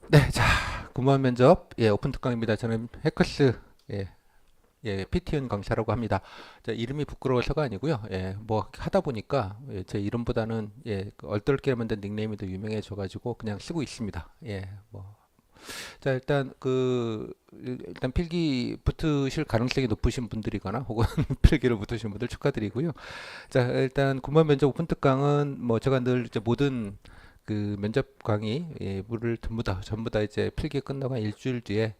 네, 자, 구무한 면접, 오픈 특강입니다. 저는 해커스, PT은 강사라고 합니다. 자, 이름이 부끄러워서가 아니고요. 뭐 하다 보니까 제 이름보다는 그 얼떨게 만든 닉네임이 더 유명해져가지고 그냥 쓰고 있습니다. 뭐. 자, 일단 필기 붙으실 가능성이 높으신 분들이거나 혹은 필기를 붙으신 분들 축하드리고요. 자, 일단 구무한 면접 오픈 특강은 뭐 제가 늘 이제 모든 그 면접 강의 물을 전부 다 이제 필기 끝나고 한 일주일 뒤에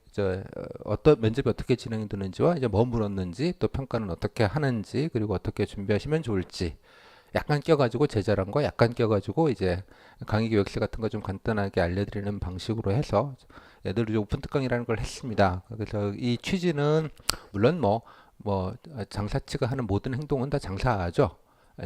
어떤 면접이 어떻게 진행이 되는지와 이제 뭐 물었는지 또 평가는 어떻게 하는지 그리고 어떻게 준비하시면 좋을지 약간 껴가지고 제자랑과 약간 껴가지고 이제 강의 기획서 같은 거 좀 간단하게 알려드리는 방식으로 해서 애들 이제 오픈 특강이라는 걸 했습니다. 그래서 이 취지는 물론 장사치가 하는 모든 행동은 다 장사죠.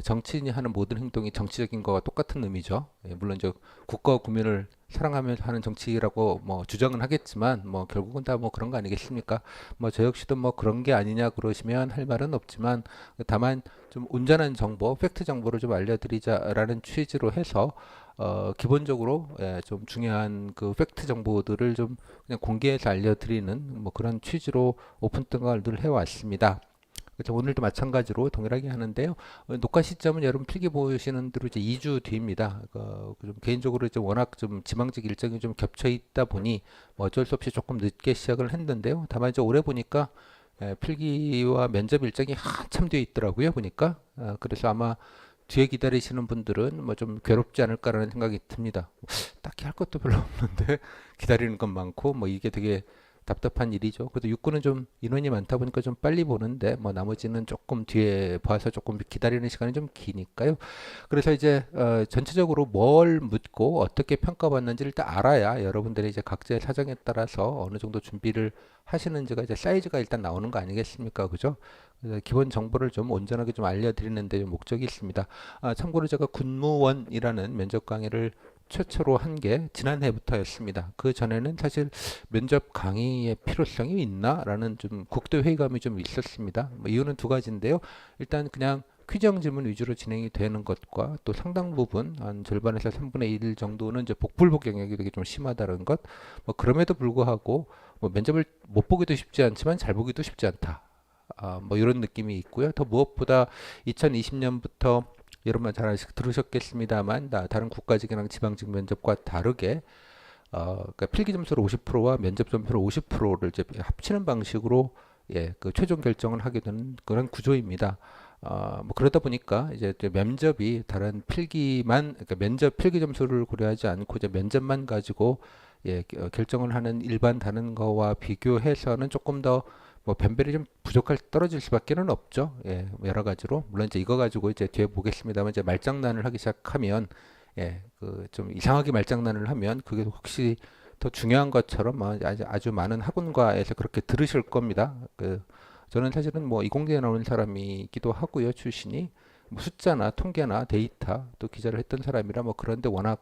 정치인이 하는 모든 행동이 정치적인 거와 똑같은 의미죠. 물론 이제 국가와 국민을 사랑하면서 하는 정치라고 뭐 주장은 하겠지만 뭐 결국은 다 뭐 그런 거 아니겠습니까? 뭐 저 역시도 뭐 그런 게 아니냐 그러시면 할 말은 없지만 다만 좀 온전한 정보, 팩트 정보를 좀 알려드리자라는 취지로 해서 기본적으로 좀 중요한 그 팩트 정보들을 좀 그냥 공개해서 알려드리는 뭐 그런 취지로 오픈 등을 늘 해왔습니다. 그래서 오늘도 마찬가지로 동일하게 하는데요. 녹화 시점은 여러분 필기 보시는 대로 이제 2주 뒤입니다. 좀 개인적으로 이제 워낙 좀 지망직 일정이 좀 겹쳐 있다 보니 뭐 어쩔 수 없이 조금 늦게 시작을 했는데요. 다만 이제 올해 보니까 필기와 면접 일정이 한참 뒤에 있더라고요. 보니까 그래서 아마 뒤에 기다리시는 분들은 뭐 좀 괴롭지 않을까라는 생각이 듭니다. 딱히 할 것도 별로 없는데 기다리는 건 많고 뭐 이게 되게 답답한 일이죠. 그래도 육군은 좀 인원이 많다 보니까 좀 빨리 보는데 뭐 나머지는 조금 뒤에 봐서 조금 기다리는 시간이 좀 기니까요. 그래서 이제 전체적으로 뭘 묻고 어떻게 평가받는지 일단 알아야 여러분들이 이제 각자의 사정에 따라서 어느 정도 준비를 하시는지가 이제 사이즈가 일단 나오는 거 아니겠습니까? 그죠? 그래서 기본 정보를 좀 온전하게 좀 알려드리는 데 목적이 있습니다. 참고로 제가 군무원이라는 면접 강의를 최초로 한 게 지난해부터였습니다. 그 전에는 사실 면접 강의의 필요성이 있나라는 좀 국도 회의감이 좀 있었습니다. 뭐 이유는 두 가지인데요. 일단 그냥 퀴즈형 질문 위주로 진행이 되는 것과 또 상당 부분 한 절반에서 3분의 1 정도는 이제 복불복 영역이 되게 좀 심하다는 것. 뭐 그럼에도 불구하고 뭐 면접을 못 보기도 쉽지 않지만 잘 보기도 쉽지 않다. 뭐 이런 느낌이 있고요. 더 무엇보다 2020년부터 여러분 잘 들으셨겠습니다만 다른 국가직이랑 지방직 면접과 다르게 그러니까 필기 점수를 50%와 면접 점수를 50%를 이제 합치는 방식으로 그 최종 결정을 하게 되는 그런 구조입니다. 뭐 그러다 보니까 이제 면접이 다른 필기만 그러니까 면접 필기 점수를 고려하지 않고 이제 면접만 가지고 결정을 하는 일반 다른 거와 비교해서는 조금 더 뭐 변별이 좀 부족할 떨어질 수밖에는 없죠. 뭐 여러 가지로 물론 이제 이거 가지고 이제 뒤에 보겠습니다만 이제 말장난을 하기 시작하면 그 좀 이상하게 말장난을 하면 그게 혹시 더 중요한 것처럼 아주 많은 학원가에서 그렇게 들으실 겁니다. 저는 사실은 뭐 이공계에 나오는 사람이기도 하고요, 출신이 뭐 숫자나 통계나 데이터 또 기자를 했던 사람이라 뭐 그런데 워낙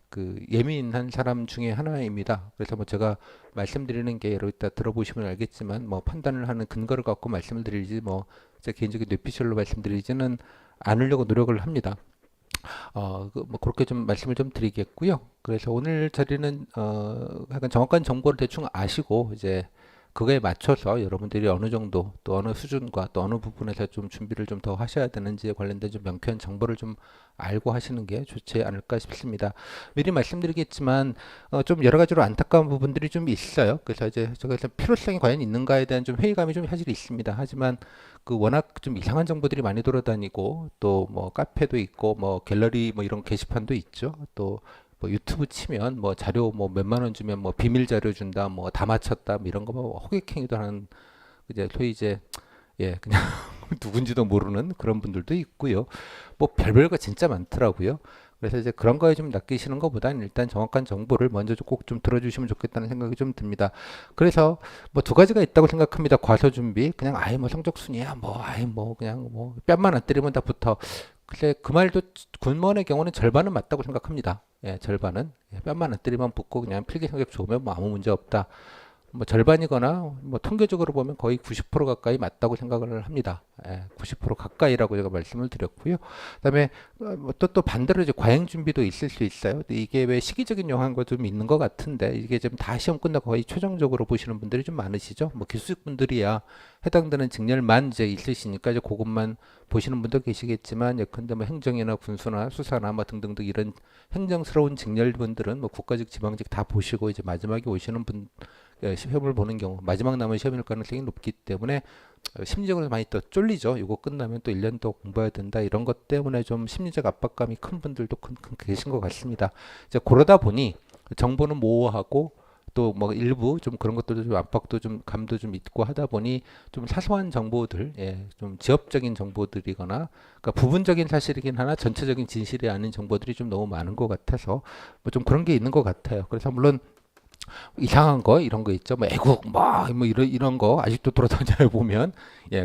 그 예민한 사람 중에 하나입니다. 그래서 뭐 제가 말씀드리는 게 여러 이따 들어보시면 알겠지만 뭐 판단을 하는 근거를 갖고 말씀을 드리지 뭐 제 개인적인 뇌피셜로 말씀드리지는 않으려고 노력을 합니다. 뭐 그렇게 좀 말씀을 좀 드리겠고요. 그래서 오늘 자리는 약간 정확한 정보를 대충 아시고 이제 그거에 맞춰서 여러분들이 어느 정도 또 어느 수준과 또 어느 부분에서 좀 준비를 좀 더 하셔야 되는지에 관련된 좀 명쾌한 정보를 좀 알고 하시는 게 좋지 않을까 싶습니다. 미리 말씀드리겠지만 좀 여러 가지로 안타까운 부분들이 좀 있어요. 그래서 이제 제가 필요성이 과연 있는가에 대한 좀 회의감이 좀 사실 있습니다. 하지만 그 워낙 좀 이상한 정보들이 많이 돌아다니고 또 뭐 카페도 있고 뭐 갤러리 뭐 이런 게시판도 있죠. 또 뭐 유튜브 치면 뭐 자료 뭐 몇만 원 주면 뭐 비밀 자료 준다 뭐 다 맞췄다 뭐 이런 거뭐 호객행위도 하는 이제 소위 이제 그냥 누군지도 모르는 그런 분들도 있고요. 뭐 별별 거 진짜 많더라고요. 그래서 이제 그런 거에 좀 낚이시는 것보다는 일단 정확한 정보를 먼저 꼭 좀 들어주시면 좋겠다는 생각이 좀 듭니다. 그래서 뭐 두 가지가 있다고 생각합니다. 과소 준비, 그냥 아예 뭐 성적 순위야, 뭐 아예 뭐 그냥 뭐 뺨만 안 때리면 다 붙어. 글쎄 그 말도 군무원의 경우는 절반은 맞다고 생각합니다. 절반은 뺨만 안 때리면 붙고 그냥 필기 성적 좋으면 뭐 아무 문제 없다. 뭐 절반이거나 뭐 통계적으로 보면 거의 90% 가까이 맞다고 생각을 합니다. 90% 가까이라고 제가 말씀을 드렸고요. 그다음에 또 반대로 이제 과잉 준비도 있을 수 있어요. 근데 이게 왜 시기적인 영향도 좀 있는 것 같은데 이게 좀 다 시험 끝나고 거의 최종적으로 보시는 분들이 좀 많으시죠. 뭐 기수직 분들이야 해당되는 직렬만 이제 있으시니까 이제 그것만 보시는 분도 계시겠지만 예컨대 뭐 행정이나 군수나 수사나 뭐 등등등 이런 행정스러운 직렬분들은 뭐 국가직 지방직 다 보시고 이제 마지막에 오시는 분 시험을 보는 경우 마지막 남은 시험일 가능성이 높기 때문에 심리적으로 많이 또 쫄리죠. 이거 끝나면 또 1년 더 공부해야 된다. 이런 것 때문에 좀 심리적 압박감이 큰 분들도 계신 것 같습니다. 이제 그러다 보니 정보는 모호하고 또 뭐 일부 좀 그런 것들도 좀 압박도 좀 감도 좀 있고 하다 보니 좀 사소한 정보들, 좀 지엽적인 정보들이거나 그러니까 부분적인 사실이긴 하나 전체적인 진실이 아닌 정보들이 좀 너무 많은 것 같아서 뭐 좀 그런 게 있는 것 같아요. 그래서 물론 이상한 거 이런 거 있죠. 뭐 애국 뭐 이런 거 아직도 돌아다녀요 보면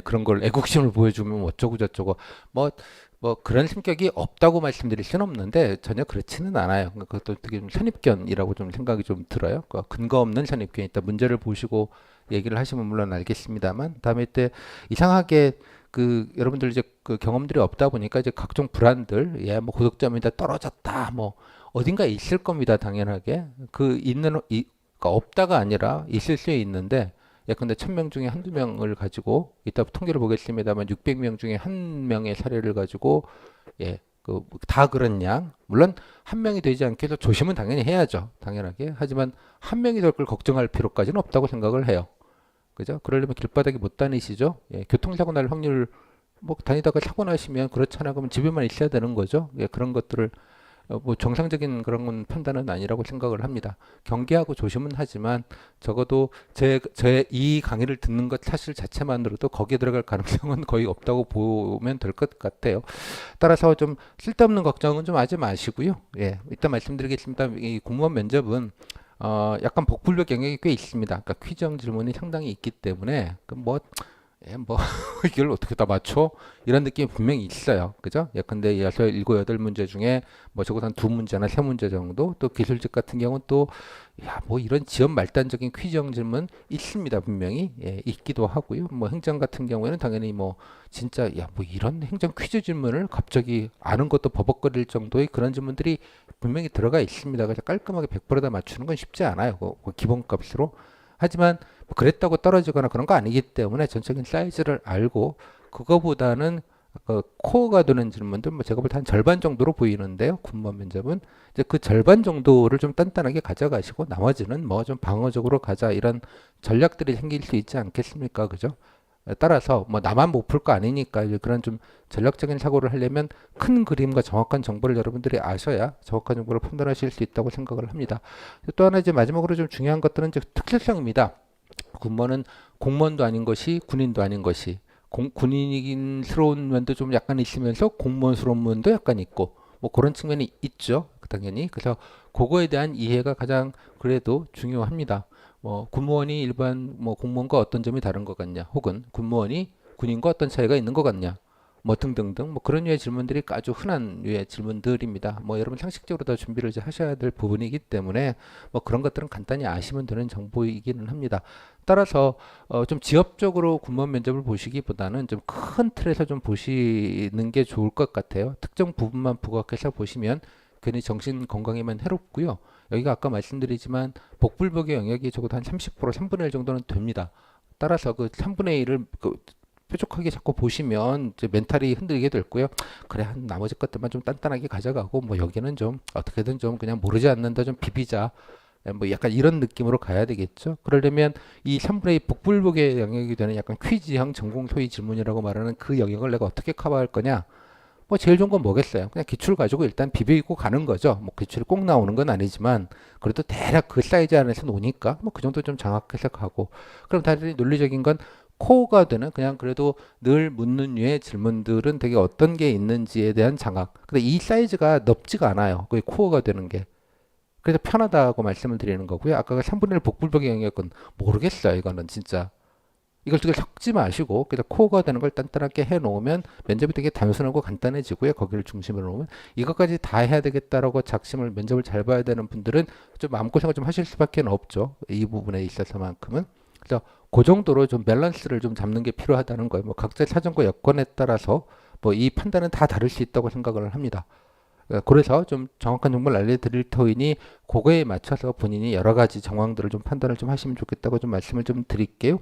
그런 걸 애국심을 보여주면 뭐 어쩌고 저쩌고 뭐 그런 성격이 없다고 말씀드릴 수는 없는데 전혀 그렇지는 않아요. 그러니까 그것도 되게 좀 선입견이라고 좀 생각이 좀 들어요. 그러니까 근거 없는 선입견이 있다. 문제를 보시고 얘기를 하시면 물론 알겠습니다만 다음에 때 이상하게 그 여러분들 이제 그 경험들이 없다 보니까 이제 각종 불안들 뭐 고득점이 다 떨어졌다 뭐 어딘가 있을 겁니다. 당연하게 그 그러니까 없다가 아니라 있을 수 있는데 예컨대 1000명 중에 한두 명을 가지고 이따 통계를 보겠습니다만 600명 중에 한 명의 사례를 가지고 그 다 그런 양 물론 한 명이 되지 않게 해서 조심은 당연히 해야죠. 당연하게 하지만 한 명이 될 걸 걱정할 필요까지는 없다고 생각을 해요. 그죠? 그러려면 길바닥에 못 다니시죠? 교통사고 날 확률 뭐 다니다가 사고 나시면 그렇잖아 그러면 집에만 있어야 되는 거죠. 그런 것들을 뭐 정상적인 그런 건 판단은 아니라고 생각을 합니다. 경계하고 조심은 하지만 적어도 제 이 강의를 듣는 것 사실 자체만으로도 거기에 들어갈 가능성은 거의 없다고 보면 될 것 같아요. 따라서 좀 쓸데없는 걱정은 좀 하지 마시고요. 이따 말씀드리겠습니다. 이 공무원 면접은 약간 복불복 영역이 꽤 있습니다. 그러니까 퀴즈형 질문이 상당히 있기 때문에 뭐 이걸 어떻게 다 맞춰? 이런 느낌이 분명히 있어요. 그죠? 예컨대 6, 7 문제 중에 뭐 적어도 한 2문제나 3문제 정도 또 기술직 같은 경우는 또 뭐 이런 지연 말단적인 퀴즈형 질문 있습니다. 분명히 있기도 하고요. 뭐 행정 같은 경우에는 당연히 뭐 진짜 뭐 이런 행정 퀴즈 질문을 갑자기 아는 것도 버벅거릴 정도의 그런 질문들이 분명히 들어가 있습니다. 그래서 깔끔하게 100%다 맞추는 건 쉽지 않아요. 그 기본값으로. 하지만 뭐 그랬다고 떨어지거나 그런 거 아니기 때문에 전체적인 사이즈를 알고 그거보다는 코어가 되는 질문들 뭐 제가 볼 때 한 절반 정도로 보이는데요. 군무원 면접은 이제 그 절반 정도를 좀 단단하게 가져가시고 나머지는 뭐 좀 방어적으로 가자 이런 전략들이 생길 수 있지 않겠습니까? 그죠? 따라서 뭐 나만 못 풀 거 아니니까 이제 그런 좀 전략적인 사고를 하려면 큰 그림과 정확한 정보를 여러분들이 아셔야 정확한 정보를 판단하실 수 있다고 생각을 합니다. 또 하나 이제 마지막으로 좀 중요한 것들은 이제 특수성입니다. 군무원은 공무원도 아닌 것이 군인도 아닌 것이 군인스러운 면도 좀 약간 있으면서 공무원스러운 면도 약간 있고 뭐 그런 측면이 있죠. 당연히. 그래서 그거에 대한 이해가 가장 그래도 중요합니다. 뭐 군무원이 일반 뭐 공무원과 어떤 점이 다른 것 같냐, 혹은 군무원이 군인과 어떤 차이가 있는 것 같냐, 뭐 등등등 뭐 그런 류의 질문들이 아주 흔한 류의 질문들입니다. 뭐 여러분 상식적으로 다 준비를 이제 하셔야 될 부분이기 때문에 뭐 그런 것들은 간단히 아시면 되는 정보이기는 합니다. 따라서 좀 지엽적으로 군무원 면접을 보시기보다는 좀 큰 틀에서 좀 보시는 게 좋을 것 같아요. 특정 부분만 부각해서 보시면 괜히 정신 건강에만 해롭고요. 여기가 아까 말씀드리지만 복불복의 영역이 적어도 한 30%, 3분의 1 정도는 됩니다. 따라서 그 3분의 1을 뾰족하게 자꾸 보시면 이제 멘탈이 흔들리게 될 거고요. 그래, 한 나머지 것들만 좀 단단하게 가져가고 뭐 여기는 좀 어떻게든 좀 그냥 모르지 않는다 좀 비비자. 뭐 약간 이런 느낌으로 가야 되겠죠. 그러려면 이 3분의 2 복불복의 영역이 되는 약간 퀴즈형 전공 소위 질문이라고 말하는 그 영역을 내가 어떻게 커버할 거냐? 뭐 제일 좋은 건 뭐겠어요? 그냥 기출 가지고 일단 비비고 가는 거죠. 뭐 기출이 꼭 나오는 건 아니지만 그래도 대략 그 사이즈 안에서 노니까 뭐 그 정도 좀 장악해서 가고. 그럼 다른 논리적인 건 코어가 되는 그냥 그래도 늘 묻는 류의 질문들은 되게 어떤 게 있는지에 대한 장악. 근데 이 사이즈가 넓지가 않아요. 그게 코어가 되는 게. 그래서 편하다고 말씀을 드리는 거고요. 아까 그 3분의 1 복불복의 영역은 모르겠어요. 이거는 진짜. 이걸 섞지 마시고 그냥 코어가 되는 걸 단단하게 해 놓으면 면접이 되게 단순하고 간단해지고요. 거기를 중심으로 놓으면 이것까지 다 해야 되겠다라고 작심을 면접을 잘 봐야 되는 분들은 좀 마음고생을 좀 하실 수밖에 없죠. 이 부분에 있어서만큼은. 그래서 그 정도로 좀 밸런스를 좀 잡는 게 필요하다는 거예요. 뭐 각자의 사정과 여건에 따라서 뭐 이 판단은 다 다를 수 있다고 생각을 합니다. 그래서 좀 정확한 정보를 알려드릴 터이니 그거에 맞춰서 본인이 여러 가지 정황들을 좀 판단을 좀 하시면 좋겠다고 좀 말씀을 좀 드릴게요.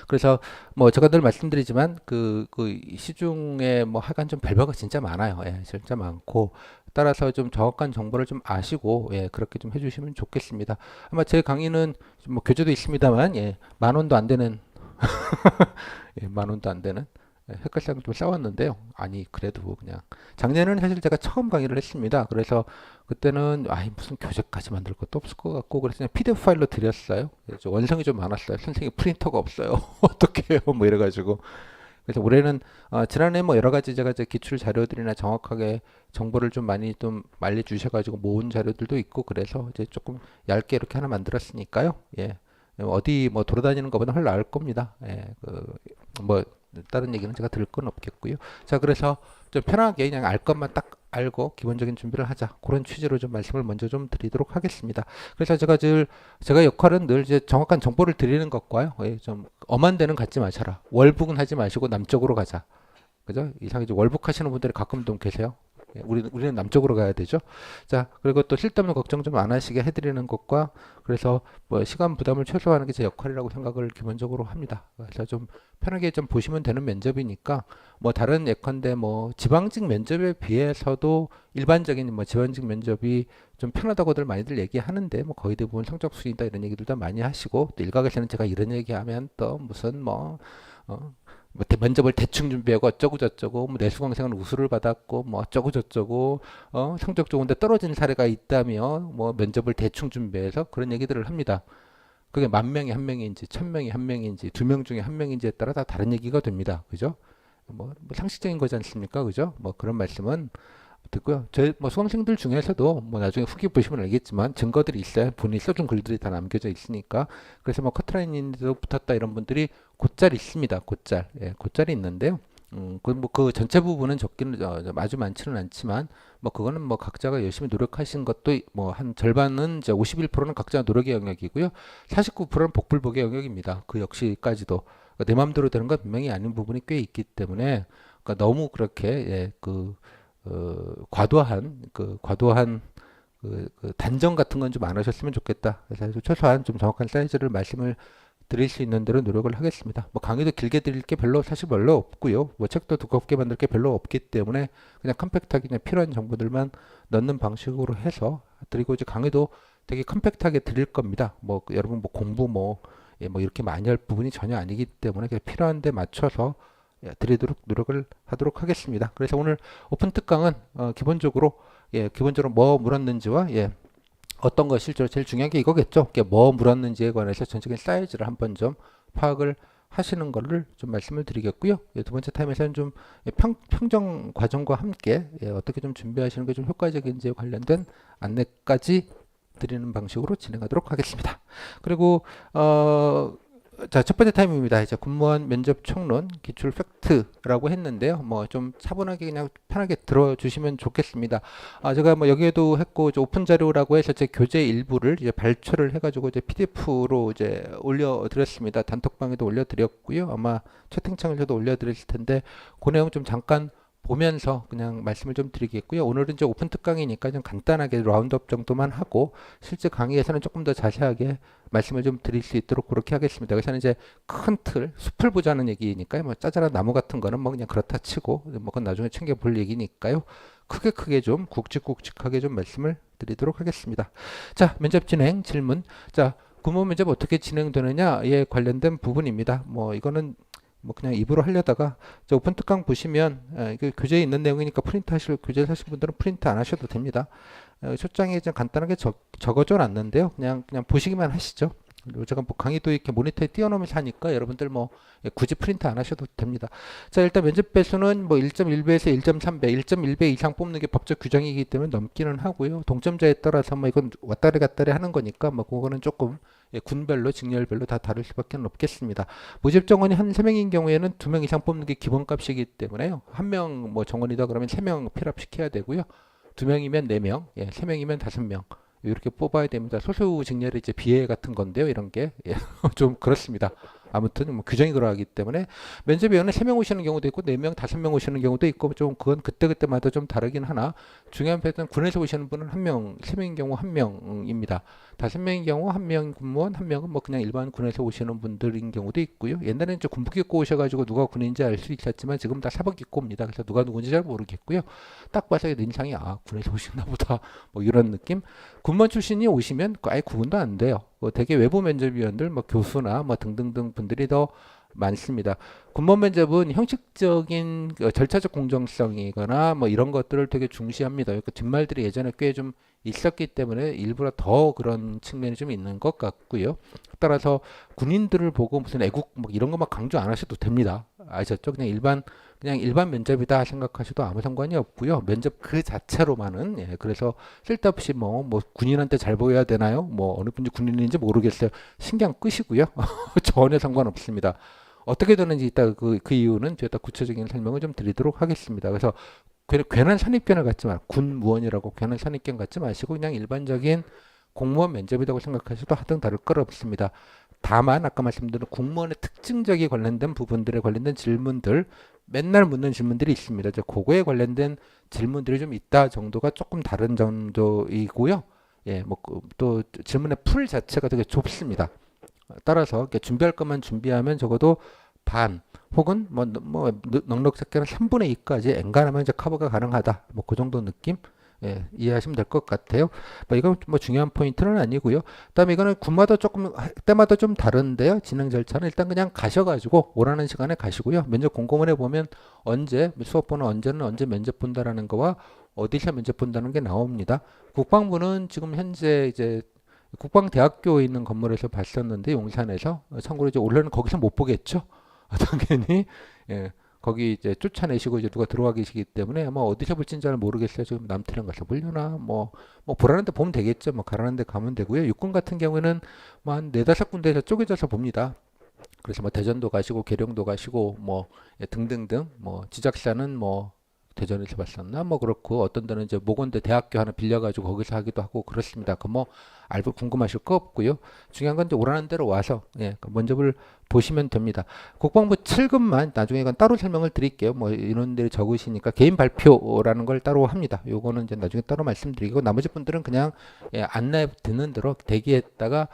그래서 뭐 제가 늘 말씀드리지만 그 시중에 뭐 하여간 좀 별거가 진짜 많아요. 예, 진짜 많고 따라서 좀 정확한 정보를 좀 아시고 예, 그렇게 좀 해주시면 좋겠습니다. 아마 제 강의는 뭐 교재도 있습니다만 예, 10,000원도 안 되는 예, 10,000원도 안 되는 헷갈리랑 좀 싸웠는데요. 아니 그래도 그냥 작년에는 사실 제가 처음 강의를 했습니다. 그래서 그때는 아 무슨 교재까지 만들 것도 없을 것 같고 그래서 그냥 PDF 파일로 드렸어요. 원성이 좀 많았어요. 선생님 프린터가 없어요. 어떻게 해요? 뭐 이래가지고 그래서 올해는 지난해 뭐 여러 가지 제가 이제 기출 자료들이나 정확하게 정보를 좀 많이 좀 알려주셔가지고 모은 자료들도 있고 그래서 이제 조금 얇게 이렇게 하나 만들었으니까요. 예. 어디 뭐 돌아다니는 것보다 훨씬 나을 겁니다. 예. 뭐 다른 얘기는 제가 들을 건 없겠고요. 자, 그래서 좀 편하게 그냥 알 것만 딱 알고 기본적인 준비를 하자. 그런 취지로 좀 말씀을 먼저 좀 드리도록 하겠습니다. 그래서 제가 역할은 늘 이제 정확한 정보를 드리는 것과요. 예, 좀 엄한 데는 갖지 마셔라. 월북은 하지 마시고 남쪽으로 가자. 그죠? 이상하게 월북하시는 분들이 가끔 좀 계세요. 예, 우리는 남쪽으로 가야 되죠. 자, 그리고 또 쓸데없는 걱정 좀 안 하시게 해드리는 것과 그래서 뭐 시간 부담을 최소화하는 게 제 역할이라고 생각을 기본적으로 합니다. 그래서 좀 편하게 좀 보시면 되는 면접이니까 뭐 다른 예컨대 뭐 지방직 면접에 비해서도 일반적인 뭐 지방직 면접이 좀 편하다고들 많이들 얘기하는데 뭐 거의 대부분 성적 순이다 이런 얘기들도 많이 하시고 또 일각에서는 제가 이런 얘기하면 또 무슨 뭐 면접을 대충 준비하고 어쩌고 저쩌고 뭐 내수강생은 우수를 받았고 뭐 어쩌고 저쩌고 성적 좋은데 떨어진 사례가 있다며 뭐 면접을 대충 준비해서 그런 얘기들을 합니다. 그게 10,000명에 한 명인지 1,000명에 한 명인지 2명 중에 한 명인지에 따라 다 다른 얘기가 됩니다. 그죠? 뭐 상식적인 거지 않습니까? 그죠? 뭐 그런 말씀은 듣고요. 제 뭐 수험생들 중에서도 뭐 나중에 후기 보시면 알겠지만 증거들이 있어요. 본인이 써준 글들이 다 남겨져 있으니까. 그래서 뭐 커트라인인데도 붙었다 이런 분들이 곧잘 있습니다. 곧잘. 예, 곧잘이 있는데요. 그 전체 부분은 적기는 아주 많지는 않지만 뭐 그거는 뭐 각자가 열심히 노력하신 것도 뭐 한 절반은 이제 51%는 각자 노력의 영역이고요. 49%는 복불복의 영역입니다. 그 역시까지도 그러니까 내 마음대로 되는 건 분명히 아닌 부분이 꽤 있기 때문에 그러니까 너무 그렇게 예, 과도한 단정 같은 건 좀 안 하셨으면 좋겠다. 그래서 최소한 좀 정확한 사이즈를 말씀을 드릴 수 있는 대로 노력을 하겠습니다. 뭐 강의도 길게 드릴 게 사실 별로 없고요. 뭐 책도 두껍게 만들 게 별로 없기 때문에 그냥 컴팩트하게 그냥 필요한 정보들만 넣는 방식으로 해서 드리고 이제 강의도 되게 컴팩트하게 드릴 겁니다. 뭐 여러분 뭐 공부 예, 뭐 이렇게 많이 할 부분이 전혀 아니기 때문에 그냥 필요한 데 맞춰서 예, 드리도록 노력을 하도록 하겠습니다. 그래서 오늘 오픈 특강은 기본적으로 뭐 물었는지와 예, 어떤 거 실제로 제일 중요한 게 이거겠죠. 뭐 물었는지에 관해서 전체적인 사이즈를 한번 좀 파악을 하시는 거를 좀 말씀을 드리겠고요. 예, 두 번째 타임에서는 좀 평정 과정과 함께 예, 어떻게 좀 준비하시는 게 좀 효과적인지에 관련된 안내까지 드리는 방식으로 진행하도록 하겠습니다. 그리고 자, 첫 번째 타임입니다. 이제 군무원 면접 총론 기출 팩트라고 했는데요. 뭐 좀 차분하게 그냥 편하게 들어주시면 좋겠습니다. 제가 뭐 여기에도 했고 이제 오픈 자료라고 해서 제 교재 일부를 이제 발췌를 해가지고 이제 PDF로 이제 올려드렸습니다. 단톡방에도 올려드렸고요. 아마 채팅창에서도 올려드렸을 텐데 그 내용 좀 잠깐 보면서 그냥 말씀을 좀 드리겠고요. 오늘은 이제 오픈 특강이니까 좀 간단하게 라운드업 정도만 하고 실제 강의에서는 조금 더 자세하게 말씀을 좀 드릴 수 있도록 그렇게 하겠습니다. 그래서 이제 큰 틀, 숲을 보자는 얘기니까요. 뭐 짜잘한 나무 같은 거는 뭐 그냥 그렇다 치고 뭐 그건 나중에 챙겨볼 얘기니까요. 크게 좀 굵직굵직하게 좀 말씀을 드리도록 하겠습니다. 자, 면접 진행 질문. 자, 구몬 면접 어떻게 진행되느냐에 관련된 부분입니다. 뭐 이거는 뭐 그냥 입으로 하려다가 저 오픈 특강 보시면 이게 교재에 있는 내용이니까 교재 사실 분들은 프린트 안 하셔도 됩니다. 초장에 좀 간단하게 적어줘 놨는데요. 그냥 보시기만 하시죠. 제가 뭐 강의도 이렇게 모니터에 띄워놓으면서 하니까 여러분들 뭐 굳이 프린트 안 하셔도 됩니다. 자, 일단 면접 배수는 뭐 1.1배에서 1.3배, 1.1배 이상 뽑는 게 법적 규정이기 때문에 넘기는 하고요. 동점자에 따라서 뭐 이건 왔다리 갔다리 하는 거니까 뭐 그거는 조금 군별로 직렬별로 다 다를 수밖에 없겠습니다. 모집 정원이 한 3명인 경우에는 2명 이상 뽑는 게 기본값이기 때문에요. 1명 뭐 정원이다 그러면 3명 필합시켜야 되고요. 2명이면 4명, 3명이면 5명. 이렇게 뽑아야 됩니다. 소수 직렬의 이제 비례 같은 건데요. 이런 게 좀 그렇습니다. 아무튼 뭐 규정이 그러하기 때문에 면접위원은 3명 오시는 경우도 있고 4명, 5명 오시는 경우도 있고 좀 그건 그때그때마다 좀 다르긴 하나 중요한 팩트는 군에서 오시는 분은 1명, 3명인 경우 1명입니다. 5명인 경우 1명 군무원, 1명은 뭐 그냥 일반 군에서 오시는 분들인 경우도 있고요. 옛날에는 이제 군복 입고 오셔가지고 누가 군인지 알 수 있었지만 지금 다 사복 입고 옵니다. 그래서 누가 누군지 잘 모르겠고요. 딱 봐서 인상이 군에서 오시나 보다 뭐 이런 느낌. 군무원 출신이 오시면 아예 구분도 안 돼요. 되게 외부 면접위원들, 뭐 교수나 뭐 등등등 분들이 더 많습니다. 군무원 면접은 형식적인 절차적 공정성이거나 뭐 이런 것들을 되게 중시합니다. 그 뒷말들이 예전에 꽤 좀 있었기 때문에 일부러 더 그런 측면이 좀 있는 것 같고요. 따라서 군인들을 보고 무슨 애국 뭐 이런 것만 강조 안 하셔도 됩니다. 아셨죠? 그냥 일반 면접이다 생각하셔도 아무 상관이 없고요. 면접 그 자체로만은 그래서 쓸데없이 뭐 군인한테 잘 보여야 되나요? 뭐 어느 분이 군인인지 모르겠어요. 신경 끄시고요. 전혀 상관없습니다. 어떻게 되는지 이따 그 이유는 제가 구체적인 설명을 좀 드리도록 하겠습니다. 그래서 괜한 선입견을 갖지 마. 군무원이라고 괜한 선입견 갖지 마시고 그냥 일반적인 공무원 면접이라고 생각하셔도 하등 다를 것 없습니다. 다만 아까 말씀드린 공무원의 특징적이 관련된 부분들에 관련된 질문들 맨날 묻는 질문들이 있습니다. 이제 그거에 관련된 질문들이 좀 있다 정도가 조금 다른 정도이고요. 뭐 또 질문의 풀 자체가 되게 좁습니다. 따라서 이렇게 준비할 것만 준비하면 적어도 반 혹은 뭐 넉넉하게는 3분의 2까지 엔간하면 이제 커버가 가능하다. 뭐 그 정도 느낌. 이해하시면 될 것 같아요. 뭐 이건 뭐 중요한 포인트는 아니고요. 그다음에 이거는 군마다 조금 때마다 좀 다른데요. 진행 절차는 일단 그냥 가셔가지고 오라는 시간에 가시고요. 면접 공고문에 보면 언제 수업 번호 언제는 언제 면접 본다라는 거와 어디서 면접 본다는 게 나옵니다. 국방부는 지금 현재 이제 국방대학교에 있는 건물에서 봤었는데 용산에서 참고로 이제 원래는 거기서 못 보겠죠. 당연히 거기 이제 쫓아내시고 이제 누가 들어와 계시기 때문에 아마 어디서 볼지는 잘 모르겠어요. 지금 남태령 가서 보려나 뭐 보라는 데 보면 되겠죠. 뭐 가라는 데 가면 되고요. 육군 같은 경우에는 뭐 한 네다섯 군데에서 쪼개져서 봅니다. 그래서 뭐 대전도 가시고 계룡도 가시고 뭐 등등등 뭐 지작사는 뭐 대전에서 봤었나 뭐 그렇고 어떤 데는 이제 모건대 대학교 하나 빌려가지고 거기서 하기도 하고 그렇습니다. 그 뭐 알고 궁금하실 거 없고요. 중요한 건 이제 오라는 대로 와서 그 면접을 보시면 됩니다. 국방부 7급만 나중에 이건 따로 설명을 드릴게요. 뭐 이런 데 적으시니까 개인 발표라는 걸 따로 합니다. 요거는 이제 나중에 따로 말씀드리고 나머지 분들은 그냥 안내 듣는 대로 대기했다가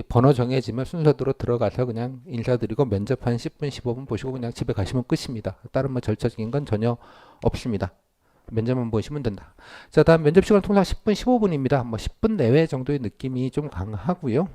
번호 정해지면 순서대로 들어가서 그냥 인사드리고 면접 한 10분 15분 보시고 그냥 집에 가시면 끝입니다. 다른 뭐 절차적인 건 전혀 없습니다. 면접만 보시면 된다. 자, 다음 면접 시간 통상 10분, 15분입니다. 뭐 10분 내외 정도의 느낌이 좀 강하고요.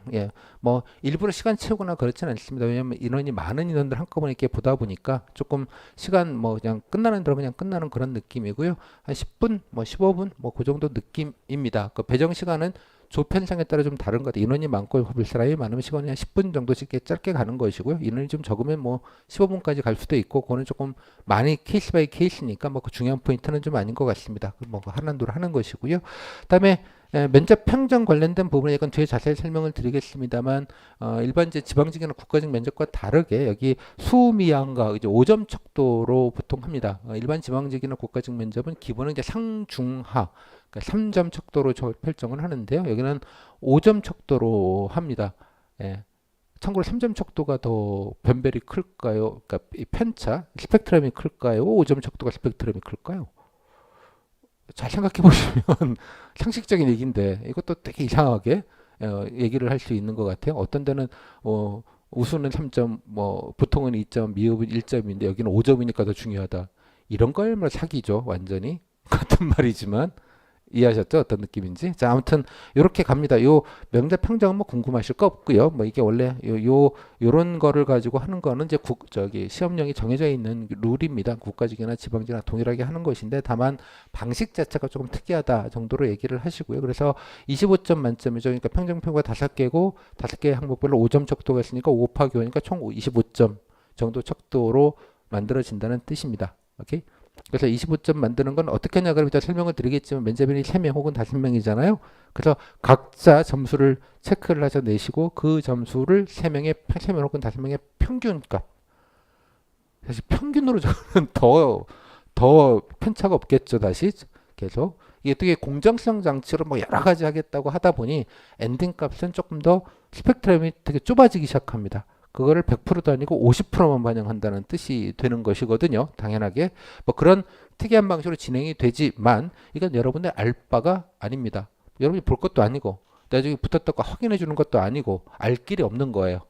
뭐 일부러 시간 채우거나 그렇지는 않습니다. 왜냐하면 인원이 많은 인원들 한꺼번에 이렇게 보다 보니까 조금 시간 뭐 그냥 끝나는 대로 그냥 끝나는 그런 느낌이고요. 한 10분, 뭐 15분, 뭐 그 정도 느낌입니다. 그 배정 시간은 조 편성에 따라 좀 다른 것 같아요. 인원이 많고 볼 사람이 많으면 시간이 한 10분 정도씩 짧게 가는 것이고요. 인원이 좀 적으면 뭐 15분까지 갈 수도 있고 그거는 조금 많이 케이스 바이 케이스니까 뭐 그 중요한 포인트는 좀 아닌 것 같습니다. 뭐 하나둘 하는 것이고요. 그다음에 면접 평정 관련된 부분에 이건 뒤에 자세히 설명을 드리겠습니다만 일반 이제 지방직이나 국가직 면접과 다르게 여기 수미양과 이제 5점 척도로 보통 합니다. 일반 지방직이나 국가직 면접은 기본은 이제 상중하 그러니까 3점 척도로 설정을 하는데요. 여기는 5점 척도로 합니다. 참고로 3점 척도가 더 변별이 클까요? 그러니까 이 편차 스펙트럼이 클까요? 5점 척도가 스펙트럼이 클까요? 잘 생각해 보시면 상식적인 얘기인데 이것도 되게 이상하게 얘기를 할 수 있는 것 같아요. 어떤 데는 우수는 3점, 뭐 보통은 2점, 미흡은 1점인데 여기는 5점이니까 더 중요하다. 이런 거야말로 사기죠, 완전히. 같은 말이지만 이해하셨죠? 어떤 느낌인지. 자, 아무튼 요렇게 갑니다. 요 명작 평정은 뭐 궁금하실 거 없고요. 뭐 이게 원래 요런 거를 가지고 하는 거는 이제 저기 시험령이 정해져 있는 룰입니다. 국가직이나 지방직이나 동일하게 하는 것인데 다만 방식 자체가 조금 특이하다 정도로 얘기를 하시고요. 그래서 25점 만점이죠. 그러니까 평정평가 5개고 5개 항목별로 5점 척도가 있으니까 5 곱하기 5니까 총 25점 정도 척도로 만들어진다는 뜻입니다. 오케이? 그래서 25점 만드는 건 어떻게 하냐 그럼 이따 설명을 드리겠지만 면접인이 3명 혹은 5명이잖아요. 그래서 각자 점수를 체크를 하셔 내시고 그 점수를 3명 혹은 5명의 평균값. 사실 평균으로 적으면 더 편차가 없겠죠. 다시 계속. 이게 어떻게 공정성 장치로 뭐 여러 가지 하겠다고 하다 보니 엔딩 값은 조금 더 스펙트럼이 되게 좁아지기 시작합니다. 그거를 100%도 아니고 50%만 반영한다는 뜻이 되는 것이거든요. 당연하게. 뭐 그런 특이한 방식으로 진행이 되지만 이건 여러분의 알 바가 아닙니다. 여러분이 볼 것도 아니고 나중에 붙었다고 확인해 주는 것도 아니고 알 길이 없는 거예요.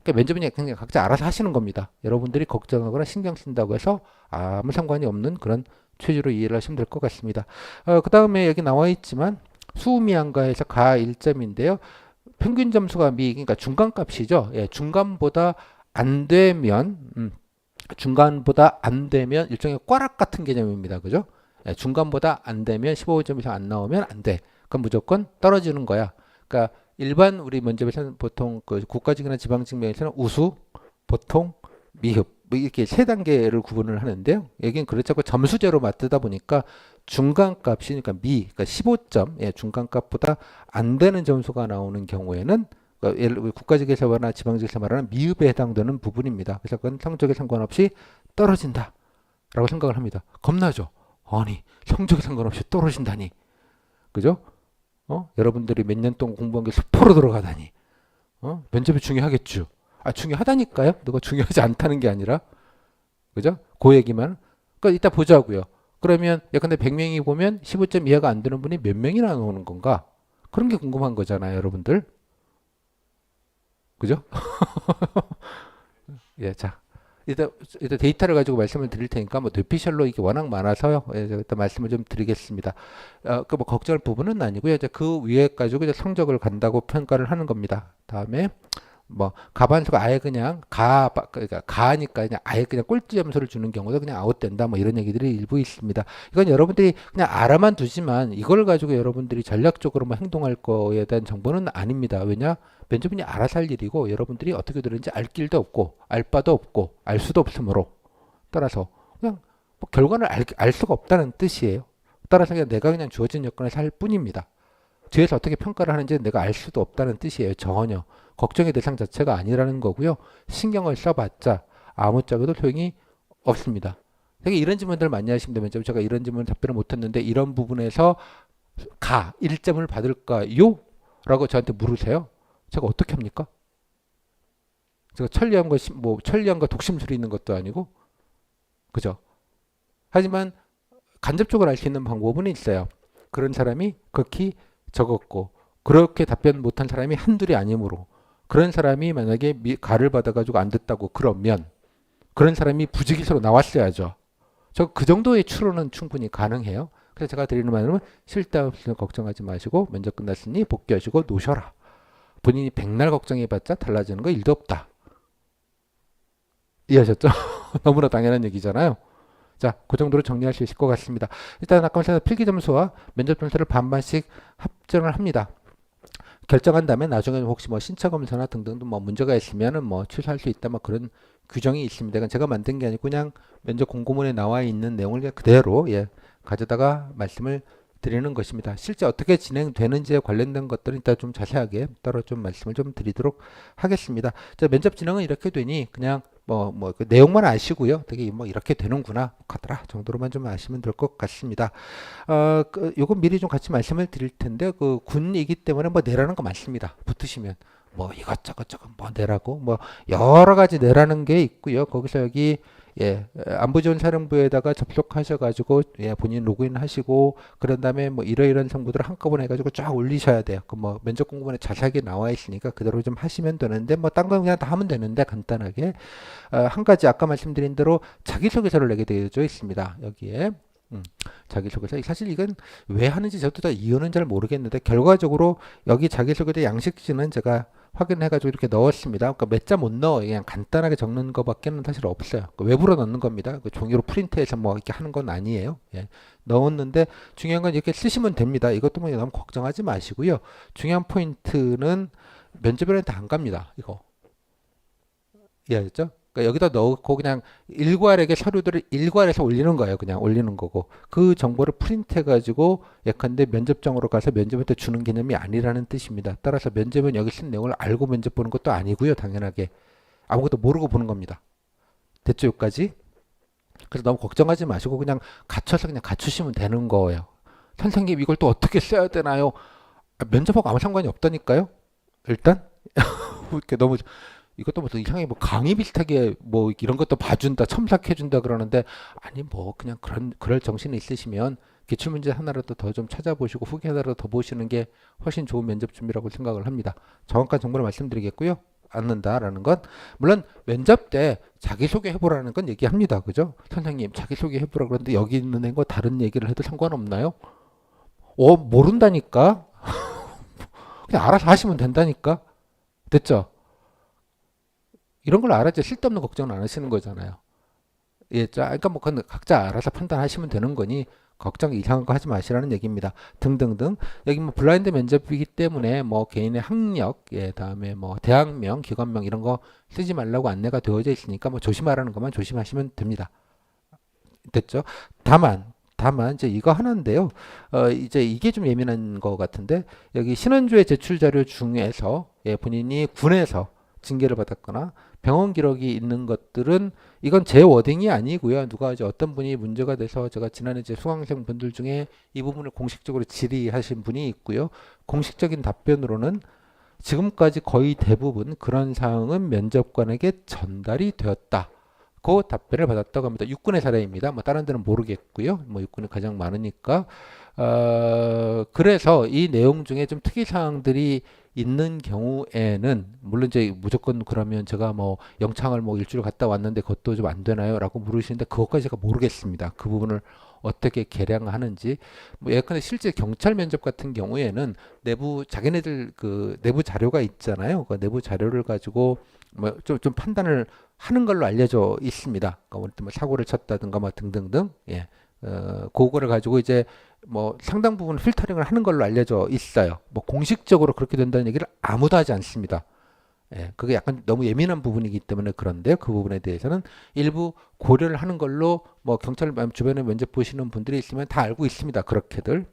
그러니까 면접인이 그냥 각자 알아서 하시는 겁니다. 여러분들이 걱정하거나 신경 쓴다고 해서 아무 상관이 없는 그런 취지로 이해를 하시면 될 것 같습니다. 그 다음에 여기 나와 있지만 수미안가에서 가 1점인데요. 평균 점수가 그러니까 중간값이죠. 예, 중간보다 안 되면 일종의 꽈락 같은 개념입니다. 그죠? 예, 중간보다 안 되면 15점 이상 안 나오면 안 돼. 그럼 무조건 떨어지는 거야. 그러니까 일반 우리 면접에서는 보통 그 국가직이나 지방직 면에서는 우수, 보통, 미흡 뭐 이렇게 세 단계를 구분을 하는데요. 여기는 그렇지 않고 점수제로 맞추다 보니까 중간값이 그러니까 그러니까 15점 예, 중간값보다 안 되는 점수가 나오는 경우에는 그러니까 예를 들어 국가직에서나 지방직에서 말하는 미흡에 해당되는 부분입니다. 그래서 그건 성적에 상관없이 떨어진다라고 생각을 합니다. 겁나죠? 아니 성적에 상관없이 떨어진다니, 그죠? 여러분들이 몇 년 동안 공부한 게 수포로 들어가다니, 면접이 중요하겠죠. 중요하다니까요. 누가 중요하지 않다는 게 아니라, 그죠? 그 얘기만. 그러니까 이따 보자고요. 그러면 예컨대 100명이 보면 15점 이하가 안 되는 분이 몇 명이나 나오는 건가? 그런 게 궁금한 거잖아요, 여러분들. 그죠? 예, 자. 일단 데이터를 가지고 말씀을 드릴 테니까 뭐 뇌피셜로 이게 워낙 많아서요. 예, 일단 말씀을 좀 드리겠습니다. 그 뭐 걱정할 부분은 아니고요. 이제 그 위에 가지고 이제 성적을 간다고 평가를 하는 겁니다. 다음에 뭐 가반수가 아예 그냥 그러니까 가니까 그냥 아예 그냥 꼴찌 점수를 주는 경우도 그냥 아웃된다 뭐 이런 얘기들이 일부 있습니다. 이건 여러분들이 그냥 알아만 두지만 이걸 가지고 여러분들이 전략적으로 뭐 행동할 거에 대한 정보는 아닙니다. 왜냐? 면접인이 알아서 할 일이고 여러분들이 어떻게 들은지 알 길도 없고 알 바도 없고 알 수도 없으므로 따라서 그냥 뭐 결과를 알 수가 없다는 뜻이에요. 따라서 그냥 내가 그냥 주어진 여건에서 할 뿐입니다. 뒤에서 어떻게 평가를 하는지 내가 알 수도 없다는 뜻이에요. 전혀. 걱정의 대상 자체가 아니라는 거고요. 신경을 써봤자 아무짝에도 소용이 없습니다. 되게 이런 질문들 많이 하십니다. 면접 제가 이런 질문 답변을 못했는데 이런 부분에서 1점을 받을까요? 라고 저한테 물으세요. 제가 어떻게 합니까? 제가 천리안과 독심술이 있는 것도 아니고, 그죠? 하지만 간접적으로 알 수 있는 방법은 있어요. 그런 사람이 극히 적었고, 그렇게 답변 못한 사람이 한둘이 아니므로, 그런 사람이 만약에 가를 받아가지고 안 됐다고 그러면, 그런 사람이 부지기수로 나왔어야죠. 저 그 정도의 추론은 충분히 가능해요. 그래서 제가 드리는 말은 쓸데없이 걱정하지 마시고 면접 끝났으니 복귀하시고 노셔라. 본인이 백날 걱정해봤자 달라지는 거 1도 없다. 이해하셨죠? 너무나 당연한 얘기잖아요. 자, 그 정도로 정리할 수 있을 것 같습니다. 일단 아까 말씀드린 필기 점수와 면접 점수를 반반씩 합정을 합니다. 결정한 다음에 나중에 혹시 뭐 신차 검사나 등등 뭐 문제가 있으면은 뭐 취소할 수 있다 뭐 그런 규정이 있습니다. 이건 제가 만든 게 아니고 그냥 면접 공고문에 나와 있는 내용을 그냥 그대로 가져다가 말씀을 드리는 것입니다. 실제 어떻게 진행되는지에 관련된 것들은 이따 좀 자세하게 따로 좀 말씀을 좀 드리도록 하겠습니다. 자, 면접 진행은 이렇게 되니 그냥 그 내용만 아시고요. 되게 뭐 이렇게 되는구나 하더라 정도로만 좀 아시면 될 것 같습니다. 요건 미리 좀 같이 말씀을 드릴 텐데 그 군이기 때문에 뭐 내라는 거 많습니다. 붙으시면 뭐 이것저것 뭐 내라고 뭐 여러 가지 내라는 게 있고요. 거기서 여기 안보지원사령부에다가 접속하셔가지고 본인 로그인 하시고 그런 다음에 뭐 이러이러한 정보들을 한꺼번에 해가지고 쫙 올리셔야 돼요. 그 뭐 면접 공고문에 자세하게 나와 있으니까 그대로 좀 하시면 되는데 뭐 딴 건 그냥 다 하면 되는데 간단하게 한 가지 아까 말씀드린 대로 자기소개서를 내게 되어 있습니다. 여기에 자기소개서. 사실 이건 왜 하는지 저도 다 이유는 잘 모르겠는데 결과적으로 여기 자기소개서 양식지는 제가 확인해가지고 이렇게 넣었습니다. 그러니까 몇 자 못 넣어. 그냥 간단하게 적는 거밖에는 사실 없어요. 그러니까 외부로 넣는 겁니다. 그 종이로 프린트해서 뭐 이렇게 하는 건 아니에요. 예. 넣었는데 중요한 건 이렇게 쓰시면 됩니다. 이것도 뭐 너무 걱정하지 마시고요. 중요한 포인트는 면접위원한테 안 갑니다. 이거. 이해하셨죠? 그러니까 여기다 넣고 그냥 일괄에게 서류들을 일괄해서 올리는 거예요. 그냥 올리는 거고 그 정보를 프린트해가지고 예컨대 면접장으로 가서 면접한테 주는 개념이 아니라는 뜻입니다. 따라서 면접은 여기 쓴 내용을 알고 면접 보는 것도 아니고요. 당연하게 아무것도 모르고 보는 겁니다. 됐죠? 여기까지? 그래서 너무 걱정하지 마시고 그냥 갖춰서 그냥 갖추시면 되는 거예요. 선생님 이걸 또 어떻게 써야 되나요? 면접하고 아무 상관이 없다니까요. 일단 이렇게 너무 이것도 뭐 이상하게 뭐 강의 비슷하게 뭐 이런 것도 봐준다, 첨삭해준다 그러는데 아니 뭐 그냥 그럴 정신이 있으시면 기출문제 하나라도 더 좀 찾아보시고 후기 하나라도 더 보시는 게 훨씬 좋은 면접 준비라고 생각을 합니다. 정확한 정보를 말씀드리겠고요. 않는다라는 건 물론 면접 때 자기소개 해보라는 건 얘기합니다. 그죠? 선생님 자기소개 해보라 그러는데 여기 있는 거 다른 얘기를 해도 상관없나요? 모른다니까? 그냥 알아서 하시면 된다니까? 됐죠? 이런 걸 알아야지 쓸데없는 걱정을 안 하시는 거잖아요. 예, 그러니까 뭐 그건 각자 알아서 판단하시면 되는 거니 걱정 이상한 거 하지 마시라는 얘기입니다. 등등등. 여기 뭐 블라인드 면접이기 때문에 뭐 개인의 학력, 예, 다음에 뭐 대학명, 기관명 이런 거 쓰지 말라고 안내가 되어져 있으니까 뭐 조심하라는 것만 조심하시면 됩니다. 됐죠? 다만 이제 이거 하나인데요. 이제 이게 좀 예민한 거 같은데 여기 신원조회 제출 자료 중에서 예, 본인이 군에서 징계를 받았거나 병원 기록이 있는 것들은 이건 제 워딩이 아니고요. 누가 이제 어떤 분이 문제가 돼서 제가 지난해 이제 수강생 분들 중에 이 부분을 공식적으로 질의하신 분이 있고요. 공식적인 답변으로는 지금까지 거의 대부분 그런 사항은 면접관에게 전달이 되었다. 그 답변을 받았다고 합니다. 육군의 사례입니다. 뭐 다른 데는 모르겠고요. 뭐 육군이 가장 많으니까. 그래서 이 내용 중에 좀 특이 사항들이 있는 경우에는 물론 이제 무조건 그러면 제가 뭐 영창을 뭐 일주일 갔다 왔는데 그것도 좀 안 되나요?라고 물으시는데 그것까지 제가 모르겠습니다. 그 부분을 어떻게 계량하는지. 뭐 예컨대 실제 경찰 면접 같은 경우에는 내부 자기네들 그 내부 자료가 있잖아요. 그 내부 자료를 가지고 뭐 좀 판단을 하는 걸로 알려져 있습니다. 그러니까 뭐 사고를 쳤다든가 뭐 등등등. 예. 그거를 가지고 이제 뭐 상당 부분 필터링을 하는 걸로 알려져 있어요. 뭐 공식적으로 그렇게 된다는 얘기를 아무도 하지 않습니다. 예, 그게 약간 너무 예민한 부분이기 때문에 그런데 그 부분에 대해서는 일부 고려를 하는 걸로 뭐 경찰 주변에 면접 보시는 분들이 있으면 다 알고 있습니다. 그렇게들.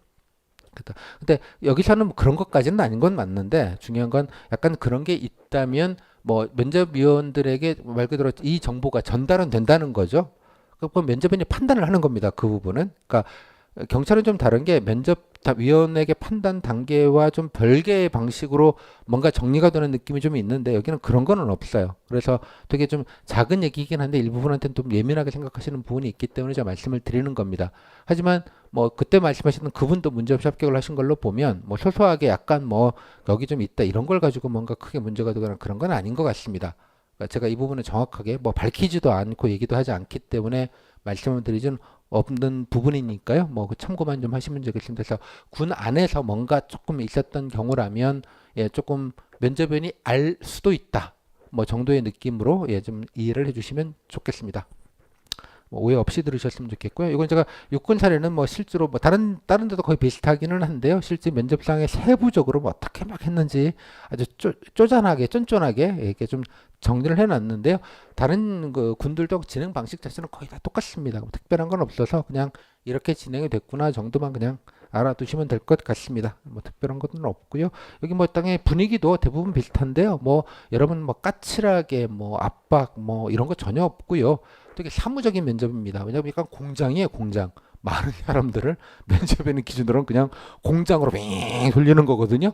근데 여기서는 뭐 그런 것까지는 아닌 건 맞는데 중요한 건 약간 그런 게 있다면 뭐 면접위원들에게 말 그대로 이 정보가 전달은 된다는 거죠. 그럼 면접인이 판단을 하는 겁니다. 그 부분은. 그러니까 경찰은 좀 다른 게 면접위원에게 판단 단계와 좀 별개의 방식으로 뭔가 정리가 되는 느낌이 좀 있는데 여기는 그런 거는 없어요. 그래서 되게 좀 작은 얘기이긴 한데 일부분한테는 좀 예민하게 생각하시는 부분이 있기 때문에 제가 말씀을 드리는 겁니다. 하지만 뭐 그때 말씀하시는 그분도 문제없이 합격을 하신 걸로 보면 뭐 소소하게 약간 뭐 여기 좀 있다 이런 걸 가지고 뭔가 크게 문제가 되거나 그런 건 아닌 것 같습니다. 그러니까 제가 이 부분을 정확하게 뭐 밝히지도 않고 얘기도 하지 않기 때문에 말씀을 드리진 없는 부분이니까요. 뭐 그 참고만 좀 하시면 되겠습니다. 그래서 군 안에서 뭔가 조금 있었던 경우라면 예, 조금 면접위원이 알 수도 있다. 뭐 정도의 느낌으로 예, 좀 이해를 해주시면 좋겠습니다. 뭐 오해 없이 들으셨으면 좋겠고요. 이건 제가 육군 사례는 뭐 실제로 뭐 다른 데도 거의 비슷하기는 한데요. 실제 면접상에 세부적으로 뭐 어떻게 막 했는지 아주 쪼잔하게 쫀쫀하게 이렇게 좀 정리를 해놨는데요. 다른 그 군들도 진행 방식 자체는 거의 다 똑같습니다. 뭐 특별한 건 없어서 그냥 이렇게 진행이 됐구나 정도만 그냥 알아두시면 될 것 같습니다. 뭐 특별한 것은 없고요. 여기 뭐 땅의 분위기도 대부분 비슷한데요. 뭐 여러분 뭐 까칠하게 뭐 압박 뭐 이런 거 전혀 없고요. 되게 사무적인 면접입니다. 왜냐하면 약간 공장이에요, 공장. 많은 사람들을 면접에는 기준으로는 그냥 공장으로 빙 돌리는 거거든요.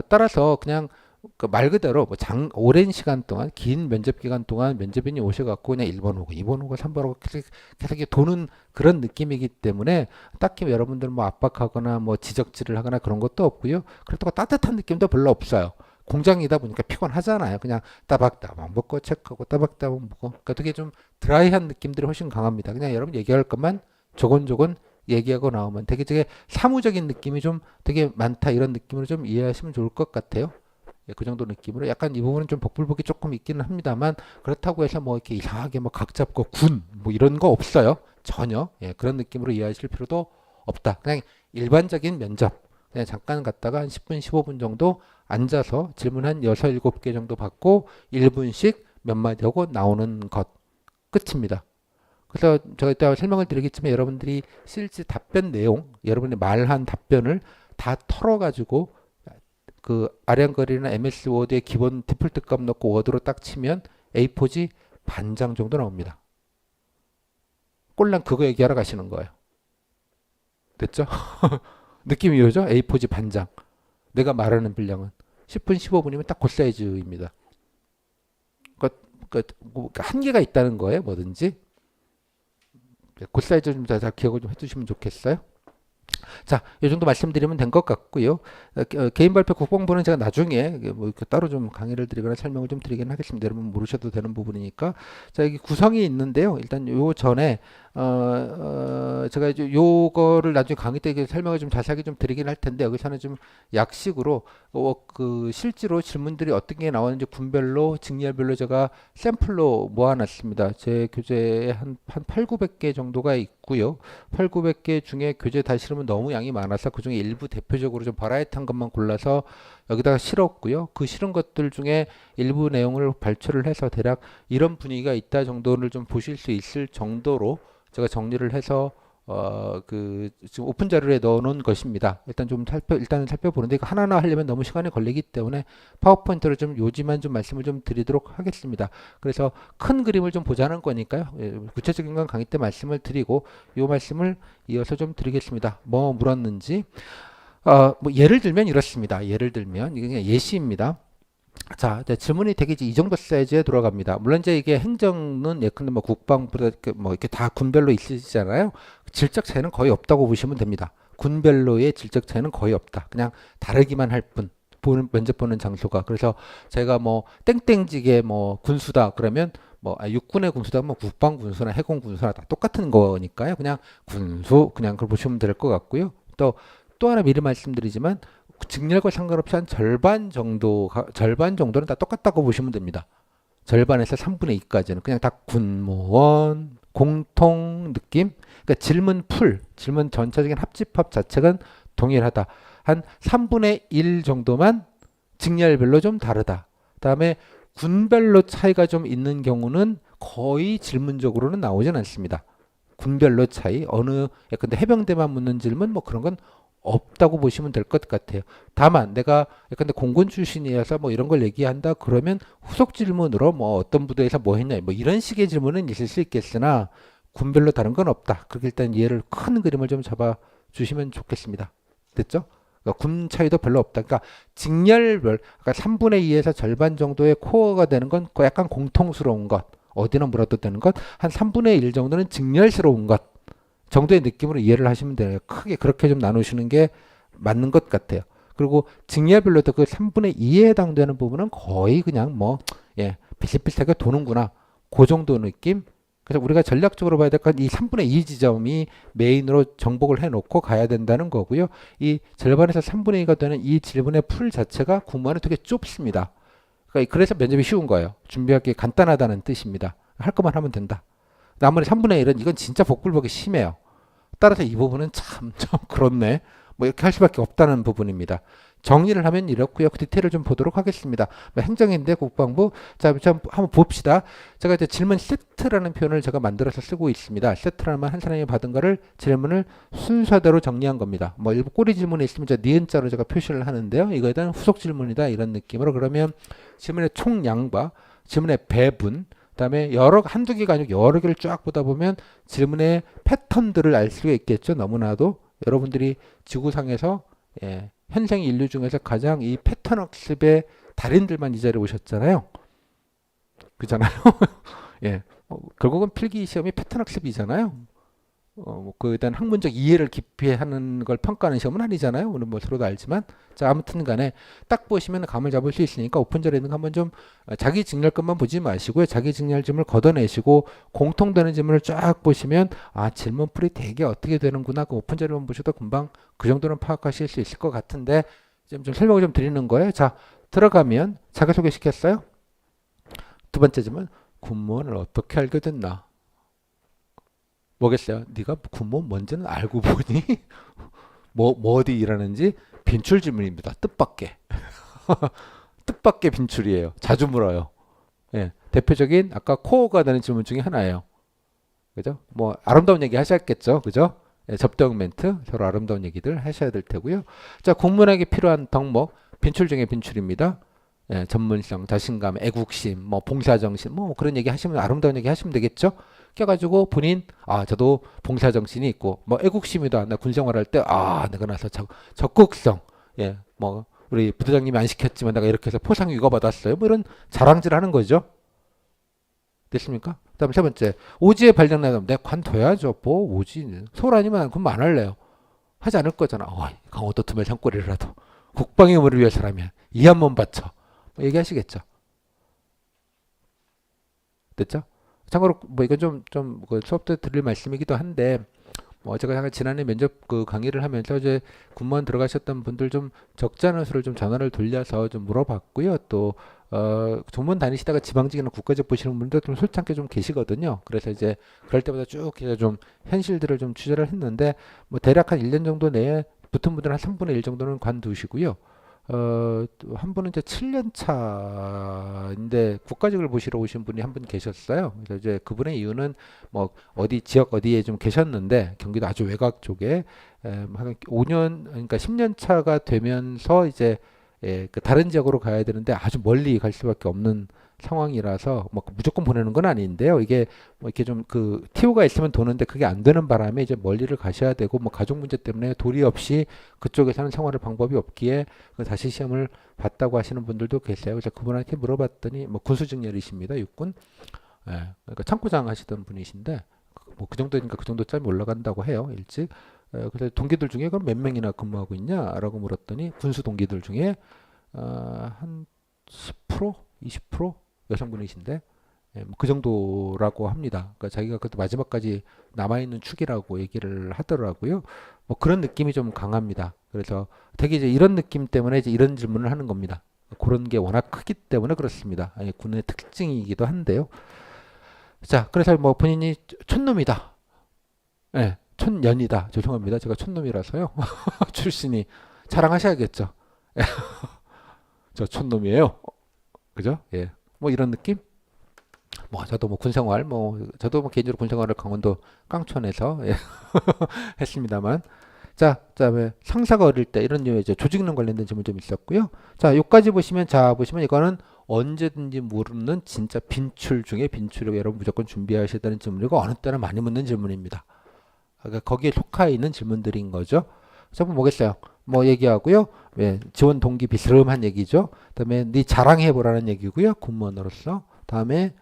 따라서 그냥 그 말 그대로 뭐 오랜 시간 동안 긴 면접 기간 동안 면접인이 오셔갖고 그냥 1번 오고 2번 오고 3번 오고 계속 이렇게 도는 그런 느낌이기 때문에 딱히 여러분들 뭐 압박하거나 뭐 지적질을 하거나 그런 것도 없고요. 그렇다고 따뜻한 느낌도 별로 없어요. 공장이다 보니까 피곤하잖아요. 그냥 따박따박 먹고 체크하고 따박따박 먹고 그러니까 되게 좀 드라이한 느낌들이 훨씬 강합니다. 그냥 여러분 얘기할 것만 조곤조곤 얘기하고 나오면 되게 사무적인 느낌이 좀 되게 많다 이런 느낌으로 좀 이해하시면 좋을 것 같아요. 예, 그 정도 느낌으로 약간 이 부분은 좀 복불복이 조금 있기는 합니다만 그렇다고 해서 뭐 이렇게 이상하게 뭐 각 잡고 군 뭐 이런 거 없어요. 전혀. 예, 그런 느낌으로 이해하실 필요도 없다. 그냥 일반적인 면접. 그냥 잠깐 갔다가 한 10분, 15분 정도 앉아서 질문 한 6, 7개 정도 받고 1분씩 몇 마디 하고 나오는 것. 끝입니다. 그래서 제가 이따 설명을 드리겠지만 여러분들이 실제 답변 내용, 여러분이 말한 답변을 다 털어가지고 그 아량거리나 MS 워드의 기본 디폴트 값 넣고 워드로 딱 치면 A4지 반장 정도 나옵니다. 꼴랑 그거 얘기하러 가시는 거예요. 됐죠? 느낌이 오죠? A4지 반장. 내가 말하는 분량은 10분, 15분이면 딱 그 사이즈입니다. 뭐 한계가 있다는 거예요, 뭐든지. 그 사이즈 좀 다 기억을 좀 해두시면 좋겠어요. 자, 이 정도 말씀드리면 된 것 같고요. 개인 발표 국방부는 제가 나중에 뭐 이렇게 따로 좀 강의를 드리거나 설명을 좀 드리긴 하겠습니다. 여러분 모르셔도 되는 부분이니까. 자, 여기 구성이 있는데요. 일단 요 전에 제가 이제 요거를 나중에 강의 때 설명을 좀 자세하게 좀 드리긴 할 텐데 여기서는 좀 약식으로 그 실제로 질문들이 어떤 게 나오는지 군별로 직렬별로 제가 샘플로 모아놨습니다. 제 교재에 한 8, 900개 정도가 있고요. 8, 900개 중에 교재 다 실으면 너무 양이 많아서 그 중에 일부 대표적으로 좀 버라이어티한 것만 골라서 여기다가 실었고요. 그 실은 것들 중에 일부 내용을 발췌를 해서 대략 이런 분위기가 있다 정도를 좀 보실 수 있을 정도로 제가 정리를 해서 그 지금 오픈 자료에 넣어 놓은 것입니다. 일단은 살펴보는데 이거 하나하나 하려면 너무 시간이 걸리기 때문에 파워포인트로 좀 요지만 좀 말씀을 좀 드리도록 하겠습니다. 그래서 큰 그림을 좀 보자는 거니까요. 예, 구체적인 건 강의 때 말씀을 드리고 요 말씀을 이어서 좀 드리겠습니다. 뭐 물었는지 뭐 예를 들면 이렇습니다. 예를 들면 이게 그냥 예시입니다. 자, 이제 질문이 되게 이제 이 정도 사이즈에 들어갑니다. 물론 이제 이게 행정은 예컨대 뭐 국방부다 뭐 이렇게 다 군별로 있으시잖아요. 질적 차이는 거의 없다고 보시면 됩니다. 군별로의 질적 차이는 거의 없다. 그냥 다르기만 할 뿐. 면접 보는 장소가. 그래서 제가 뭐 땡땡지게 뭐 군수다 그러면 뭐 육군의 군수다 뭐 국방 군수나 해군 군수나 다 똑같은 거니까요. 그냥 군수 그냥 그걸 보시면 될 것 같고요. 또 하나 미리 말씀드리지만 직렬과 상관없이 한 절반 정도는 다 똑같다고 보시면 됩니다. 절반에서 3분의 2까지는 그냥 다 군무원 공통 느낌. 그러니까 질문 전체적인 합집합 자체가 동일하다. 한 3분의 1 정도만 직렬별로 좀 다르다. 그다음에 군별로 차이가 좀 있는 경우는 거의 질문적으로는 나오진 않습니다. 군별로 차이 근데 해병대만 묻는 질문 뭐 그런 건 없다고 보시면 될 것 같아요. 다만 내가 근데 공군 출신이어서 뭐 이런 걸 얘기한다 그러면 후속 질문으로 뭐 어떤 부대에서 뭐 했냐 뭐 이런 식의 질문은 있을 수 있겠으나 군별로 다른 건 없다. 그렇게 일단 이해를 큰 그림을 좀 잡아 주시면 좋겠습니다. 됐죠? 그러니까 군 차이도 별로 없다. 그러니까 직렬별 그러니까 3분의 2에서 절반 정도의 코어가 되는 건 약간 공통스러운 것. 어디나 물어도 되는 것. 한 3분의 1 정도는 직렬스러운 것. 정도의 느낌으로 이해를 하시면 돼요. 크게 그렇게 좀 나누시는 게 맞는 것 같아요. 그리고 직렬별로도 그 3분의 2에 해당되는 부분은 거의 그냥 뭐, 비슷비슷하게 도는구나. 그 정도 느낌? 그래서 우리가 전략적으로 봐야 될 건 이 3분의 2 지점이 메인으로 정복을 해놓고 가야 된다는 거고요. 이 절반에서 3분의 2가 되는 이 질문의 풀 자체가 국문은 되게 좁습니다. 그러니까 그래서 면접이 쉬운 거예요. 준비할 게 간단하다는 뜻입니다. 할 것만 하면 된다. 나머지 3분의 1은 이건 진짜 복불복이 심해요. 따라서 이 부분은 좀 그렇네. 뭐 이렇게 할 수밖에 없다는 부분입니다. 정리를 하면 이렇고요. 그 디테일을 좀 보도록 하겠습니다. 뭐 행정인데 국방부. 자, 한번 봅시다. 제가 이제 질문 세트라는 표현을 제가 만들어서 쓰고 있습니다. 세트라는 말 한 사람이 받은 거를 질문을 순서대로 정리한 겁니다. 뭐 일부 꼬리 질문이 있으면 저 니은자로 제가 표시를 하는데요. 이거에 대한 후속 질문이다 이런 느낌으로 그러면 질문의 총량과 질문의 배분 그다음에 한두 개가 아니고 여러 개를 쫙 보다 보면 질문의 패턴들을 알 수가 있겠죠. 너무나도 여러분들이 지구상에서 현생 인류 중에서 가장 이 패턴 학습의 달인들만 이 자리에 오셨잖아요. 그잖아요. 결국은 필기 시험이 패턴 학습이잖아요. 뭐 그에 대한 학문적 이해를 깊이 하는 걸 평가하는 시험은 아니잖아요. 우리 뭐 서로도 알지만. 자, 아무튼 간에 딱 보시면 감을 잡을 수 있으니까 오픈절에 있는 거 한번 좀 자기 직렬 것만 보지 마시고요. 자기 직렬 질문을 걷어내시고 공통되는 질문을 쫙 보시면 아, 질문풀이 되게 어떻게 되는구나. 그 오픈절에만 보셔도 금방 그 정도는 파악하실 수 있을 것 같은데 좀 설명을 좀 드리는 거예요. 자, 들어가면 자기소개 시켰어요. 두 번째 질문, 군무원을 어떻게 알게 됐나? 뭐겠어요? 네가 군무원 뭔지는 알고 보니 뭐 어디 일하는지 빈출 질문입니다. 뜻밖의 뜻밖의 빈출이에요. 자주 물어요. 예, 대표적인 아까 코어가 되는 질문 중에 하나예요. 그죠? 뭐 아름다운 얘기 하셨겠죠, 그죠? 예, 접경 멘트 서로 아름다운 얘기들 하셔야 될 테고요. 자, 공문하기 필요한 덕목 빈출 중에 빈출입니다. 예, 전문성, 자신감, 애국심, 뭐 봉사정신, 뭐 그런 얘기 하시면 아름다운 얘기 하시면 되겠죠. 껴가지고 본인 아 저도 봉사정신이 있고 뭐 애국심이다. 나 군생활할 때 아 내가 나서 적극성, 예, 뭐 우리 부대장님이 안 시켰지만 내가 이렇게 해서 포상 위거 받았어요. 뭐 이런 자랑질하는 거죠. 됐습니까? 그다음에 세 번째 오지에 발령나면 내가 관둬야죠. 뭐 오지 서울 아니면 그럼 안 할래요. 하지 않을 거잖아. 강원도 투멜 산골이라도 국방의 의무를 위해서라면 이 한 번 바쳐. 뭐 얘기하시겠죠. 됐죠? 참고로 뭐 이건 좀그 수업 때 드릴 말씀이기도 한데 뭐 제가 잠깐 지난해 면접 그 강의를 하면서 이제 군무원 들어가셨던 분들 좀 적지 않은 수를 좀 전화를 돌려서 좀 물어봤고요. 또 조문 다니시다가 지방직이나 국가직 보시는 분들 좀 솔직하게 좀 계시거든요. 그래서 이제 그럴 때마다 쭉 이제 좀 현실들을 좀 취재를 했는데 뭐 대략 한 1년 정도 내에 붙은 분들 한 3분의 1 정도는 관두시고요. 한 분은 이제 7년 차인데 국가직을 보시러 오신 분이 한 분 계셨어요. 그래서 이제 그분의 이유는 뭐 어디 지역 어디에 좀 계셨는데 경기도 아주 외곽 쪽에 한 5년 그러니까 10년 차가 되면서 이제 그 다른 지역으로 가야 되는데 아주 멀리 갈 수밖에 없는 상황이라서 뭐 무조건 보내는 건 아닌데요. 이게 뭐 이렇게 좀 그 티오가 있으면 도는데 그게 안 되는 바람에 이제 멀리를 가셔야 되고 뭐 가족 문제 때문에 도리 없이 그쪽에서는 생활할 방법이 없기에 다시 시험을 봤다고 하시는 분들도 계세요. 그래서 그분한테 물어봤더니 뭐 군수직렬이십니다. 육군. 예, 그러니까 창구장 하시던 분이신데 뭐 그 정도니까 그 정도쯤 올라간다고 해요. 일찍. 그래서 동기들 중에 그럼 몇 명이나 근무하고 있냐라고 물었더니 군수 동기들 중에 한 10%, 20% 여성분이신데 예, 뭐그 정도라고 합니다. 그러니까 자기가 그것도 마지막까지 남아있는 축이라고 얘기를 하더라고요. 뭐 그런 느낌이 좀 강합니다. 그래서 되게 이제 이런 느낌 때문에 이제 이런 질문을 하는 겁니다. 그런 게 워낙 크기 때문에 그렇습니다. 아니, 군의 특징이기도 한데요. 자, 그래서 뭐 본인이 촌놈이다. 예, 촌년이다. 죄송합니다. 제가 촌놈이라서요. 출신이 자랑하셔야겠죠. 저 촌놈이에요. 그죠? 예. 뭐 이런 느낌? 뭐 저도 뭐 군생활 뭐 저도 뭐 개인적으로 군생활을 강원도 깡촌에서 예, 했습니다만 자 그다음에 상사가 어릴 때 이런 류의 이제 조직론 관련된 질문 좀 있었고요. 자 여기까지 보시면 자 보시면 이거는 언제든지 물는 진짜 빈출 중에 빈출을 여러분 무조건 준비하셔야 되는 질문이고 어느 때나 많이 묻는 질문입니다. 그러니까 거기에 속하 있는 질문들인 거죠. 자, 뭐겠어요? 뭐 얘기하고요. 예, 지원 동기 비스름한 얘기죠. 그다음에 네 자랑해 보라는 얘기고요. 군무원으로서. 다음에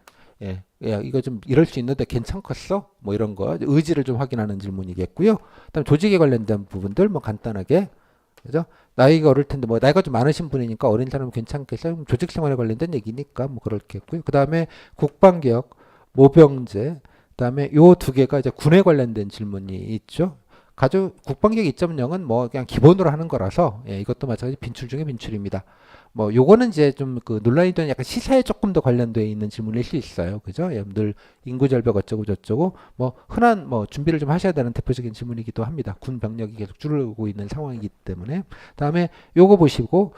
예, 야, 이거 좀 이럴 수 있는데 괜찮겠어? 뭐 이런 거 의지를 좀 확인하는 질문이겠고요. 그다음 조직에 관련된 부분들 뭐 간단하게 그죠? 나이가 어릴 텐데 뭐 나이가 좀 많으신 분이니까 어린 사람은 괜찮겠어요? 조직 생활에 관련된 얘기니까 뭐 그렇겠고요. 그다음에 국방개혁, 모병제, 그다음에 요 두 개가 이제 군에 관련된 질문이 있죠. 가족 국방개혁 2.0은 뭐 그냥 기본으로 하는 거라서 예, 이것도 마찬가지 빈출 중에 빈출입니다. 뭐 요거는 이제 좀 그 논란이 되는 약간 시사에 조금 더 관련되어 있는 질문일 수 있어요. 그죠? 예, 늘 인구 절벽 어쩌고 저쩌고 뭐 흔한 뭐 준비를 좀 하셔야 되는 대표적인 질문이기도 합니다. 군 병력이 계속 줄고 있는 상황이기 때문에. 다음에 요거 보시고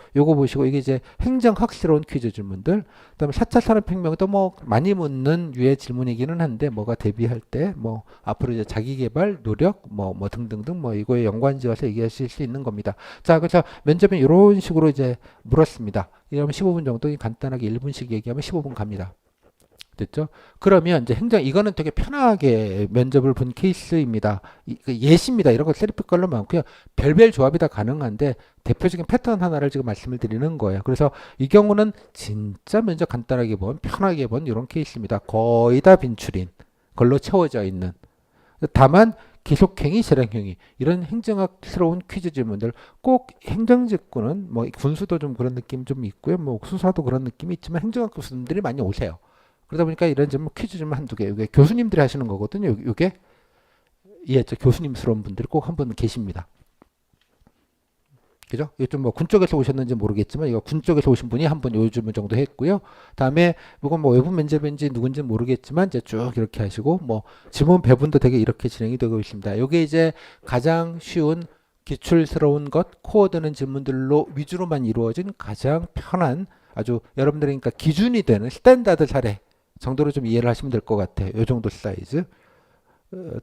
이게 이제 행정학스러운 퀴즈 질문들. 그다음에 4차 산업혁명도 뭐 많이 묻는 유의 질문이기는 한데 뭐가 대비할 때 뭐 앞으로 이제 자기개발 노력 뭐 등등등 뭐 이거에 연관지어서 얘기하실 수 있는 겁니다. 자, 그래서 면접은 이런 식으로 이제 물었습니다. 이러면 15분 정도 간단하게 1분씩 얘기하면 15분 갑니다. 됐죠? 그러면 이제 이거는 되게 편하게 면접을 본 케이스입니다. 그 예시입니다. 이런 거 셀프 걸로 많고요. 별별 조합이 다 가능한데 대표적인 패턴 하나를 지금 말씀을 드리는 거예요. 그래서 이 경우는 진짜 면접 간단하게 본, 편하게 본 이런 케이스입니다. 거의 다 빈출인 걸로 채워져 있는. 다만 기속행위, 실행행위 이런 행정학스러운 퀴즈 질문들 꼭 행정직군은 뭐 군수도 좀 그런 느낌 좀 있고요. 뭐 수사도 그런 느낌이 있지만 행정학 교수님들이 많이 오세요. 그러다 보니까 이런 질문 퀴즈 질문 한두 개 이게 교수님들이 하시는 거거든요. 이게 예, 저 교수님스러운 분들이 꼭 한 분 계십니다. 그죠? 이게 좀 뭐 군 쪽에서 오셨는지 모르겠지만 이거 군 쪽에서 오신 분이 한 분 요즘 정도 했고요. 다음에 이건 뭐 외부 면접인지 누군지 모르겠지만 이제 쭉 이렇게 하시고 뭐 질문 배분도 되게 이렇게 진행이 되고 있습니다. 이게 이제 가장 쉬운 기출스러운 것, 코어 되는 질문들로 위주로만 이루어진 가장 편한 아주 여러분들이 그러니까 기준이 되는 스탠다드 사례 정도로 좀 이해를 하시면 될 것 같아요. 이 정도 사이즈.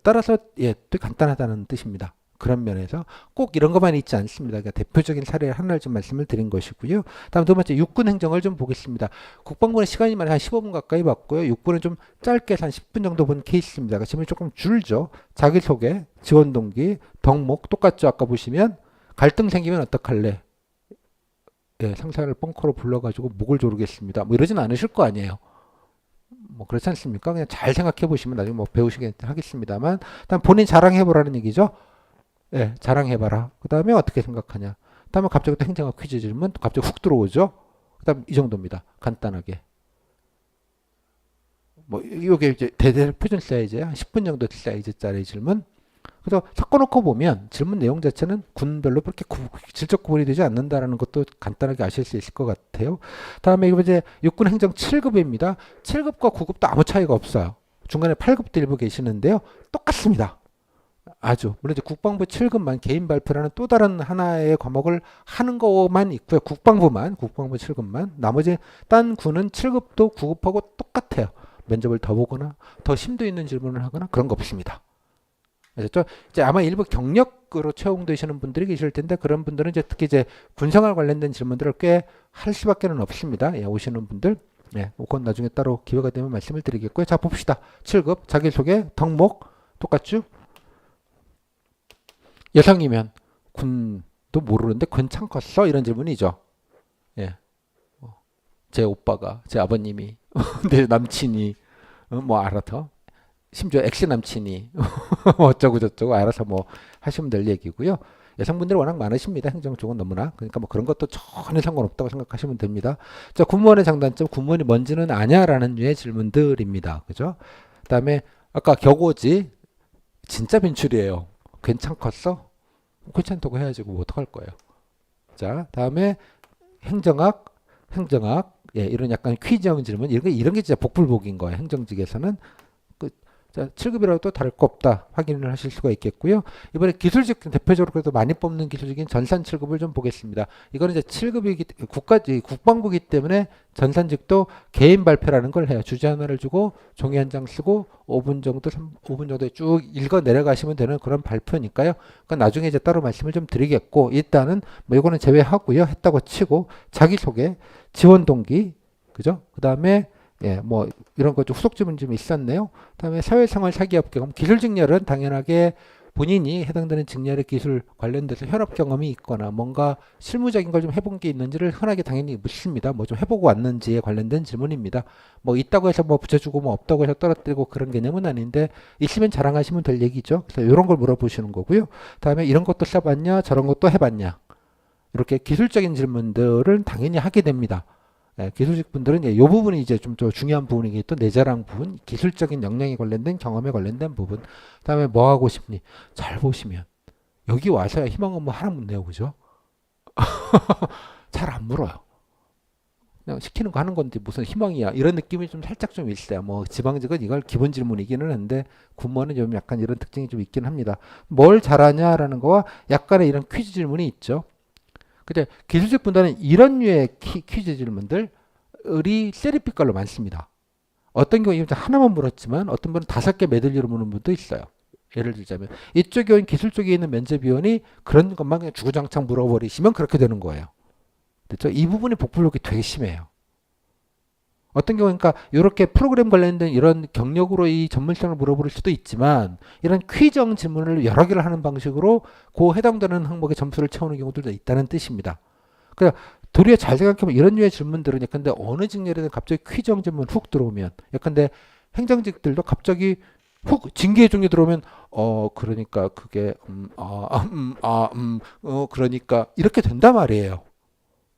따라서 예, 또 간단하다는 뜻입니다. 그런 면에서 꼭 이런 것만 있지 않습니다. 그러니까 대표적인 사례 하나를 좀 말씀을 드린 것이고요. 다음 두 번째 육군 행정을 좀 보겠습니다. 국방부는 시간이 많이 한 15분 가까이 봤고요. 육군은 좀 짧게 한 10분 정도 본 케이스입니다. 그러니까 질문이 조금 줄죠. 자기소개, 지원 동기, 덕목 똑같죠. 아까 보시면 갈등 생기면 어떡할래? 예, 상사를 벙커로 불러가지고 목을 조르겠습니다. 뭐 이러진 않으실 거 아니에요. 뭐 그렇지 않습니까? 그냥 잘 생각해 보시면 나중에 뭐 배우시긴 하겠습니다만 일단 본인 자랑해보라는 얘기죠. 예, 자랑해봐라. 그 다음에 어떻게 생각하냐. 그 다음에 갑자기 또 행정학 퀴즈 질문 또 갑자기 훅 들어오죠. 그 다음 이 정도입니다. 간단하게. 뭐 이게 이제 대표준 사이즈야. 한 10분 정도 사이즈짜리 질문. 그래서 섞어놓고 보면 질문 내용 자체는 군별로 그렇게 질적 구분이 되지 않는다라는 것도 간단하게 아실 수 있을 것 같아요. 다음에 이거 이제 육군 행정 7급입니다. 7급과 9급도 아무 차이가 없어요. 중간에 8급도 일부 계시는데요. 똑같습니다. 아주 물론 이제 국방부 7급만 개인 발표라는 또 다른 하나의 과목을 하는 것만 있고요. 국방부 7급만 나머지 딴 군은 7급도 9급하고 똑같아요. 면접을 더 보거나 더 심도 있는 질문을 하거나 그런 거 없습니다. 아셨죠? 이제 아마 일부 경력으로 채용되시는 분들이 계실 텐데 그런 분들은 이제 특히 이제 군생활 관련된 질문들을 꽤 할 수밖에는 없습니다. 예, 오시는 분들. 예, 그건 나중에 따로 기회가 되면 말씀을 드리겠고요. 자, 봅시다. 7급 자기소개, 덕목 똑같죠? 여성이면 군도 모르는데 군 창 컸어? 이런 질문이죠. 예. 제 오빠가, 제 아버님이, 내 남친이, 뭐 알아서. 심지어 엑스 남친이 어쩌고 저쩌고 알아서 뭐 하시면 될 얘기고요. 여성분들이 워낙 많으십니다. 행정 쪽은 너무나. 그러니까 뭐 그런 것도 전혀 상관없다고 생각하시면 됩니다. 자, 군무원의 장단점, 군무원이 뭔지는 아냐라는 류의 질문들입니다. 그죠? 그다음에 아까 격오지 진짜 빈출이에요. 괜찮겠어? 괜찮다고 해야지 뭐 어떡할 거예요. 자, 다음에 행정학, 예, 이런 약간 퀴즈형 질문, 이런 게 진짜 복불복인 거예요. 행정직에서는. 자, 7급이라도 다를 거 없다 확인을 하실 수가 있겠고요. 이번에 기술직 대표적으로 그래도 많이 뽑는 기술직인 전산 7급을 좀 보겠습니다. 이거는 이제 7급이기 국방부기 때문에 전산직도 개인 발표라는 걸 해요. 주제 하나를 주고 종이 한 장 쓰고 5분 정도에 쭉 읽어 내려가시면 되는 그런 발표니까요. 그건 나중에 이제 따로 말씀을 좀 드리겠고 일단은 뭐 이거는 제외하고요. 했다고 치고 자기소개, 지원 동기, 그죠? 그다음에 예, 뭐 이런 거 좀 후속 질문 좀 있었네요. 그다음에 사회생활 사기업 경험, 기술 직렬은 당연하게 본인이 해당되는 직렬의 기술 관련돼서 현업 경험이 있거나 뭔가 실무적인 걸 좀 해본 게 있는지를 흔하게 당연히 묻습니다. 뭐 좀 해보고 왔는지에 관련된 질문입니다. 뭐 있다고 해서 뭐 붙여주고 뭐 없다고 해서 떨어뜨리고 그런 개념은 아닌데 있으면 자랑하시면 될 얘기죠. 그래서 이런 걸 물어보시는 거고요. 다음에 이런 것도 써봤냐, 저런 것도 해봤냐. 이렇게 기술적인 질문들은 당연히 하게 됩니다. 예, 기술직 분들은 이 부분이 이제 좀 더 중요한 부분이기 또 내자랑 부분, 기술적인 역량에 관련된 경험에 관련된 부분. 그다음에 뭐 하고 싶니? 잘 보시면 여기 와서야 희망 업무 하나 묻네요, 그죠? 잘 안 물어요. 그냥 시키는 거 하는 건데 무슨 희망이야? 이런 느낌이 좀 살짝 좀 있어요. 뭐 지방직은 이걸 기본 질문이기는 한데 군무원은 좀 약간 이런 특징이 좀 있긴 합니다. 뭘 잘하냐라는 거와 약간의 이런 퀴즈 질문이 있죠. 근데 기술직 분들은 이런 류의 퀴즈 질문들이 세리피컬로 많습니다. 어떤 경우에 하나만 물었지만 어떤 분은 5개 메들리로 묻는 분도 있어요. 예를 들자면 이쪽에 온 기술 쪽에 있는 면접위원이 그런 것만 그냥 주구장창 물어버리시면 그렇게 되는 거예요. 그렇죠? 이 부분이 복불복이 되게 심해요. 어떤 경우 그러니까 이렇게 프로그램 관련된 이런 경력으로 이 전문성을 물어볼 수도 있지만 이런 퀴즈형 질문을 여러 개를 하는 방식으로 그 해당되는 항목의 점수를 채우는 경우들도 있다는 뜻입니다. 그러니까 도리어 잘 생각해보면 이런 류의 질문들은 예컨대 어느 직렬에든 갑자기 퀴즈형 질문 훅 들어오면 예컨대 행정직들도 갑자기 훅 징계의 종류 들어오면 그러니까 그게 그러니까 이렇게 된단 말이에요.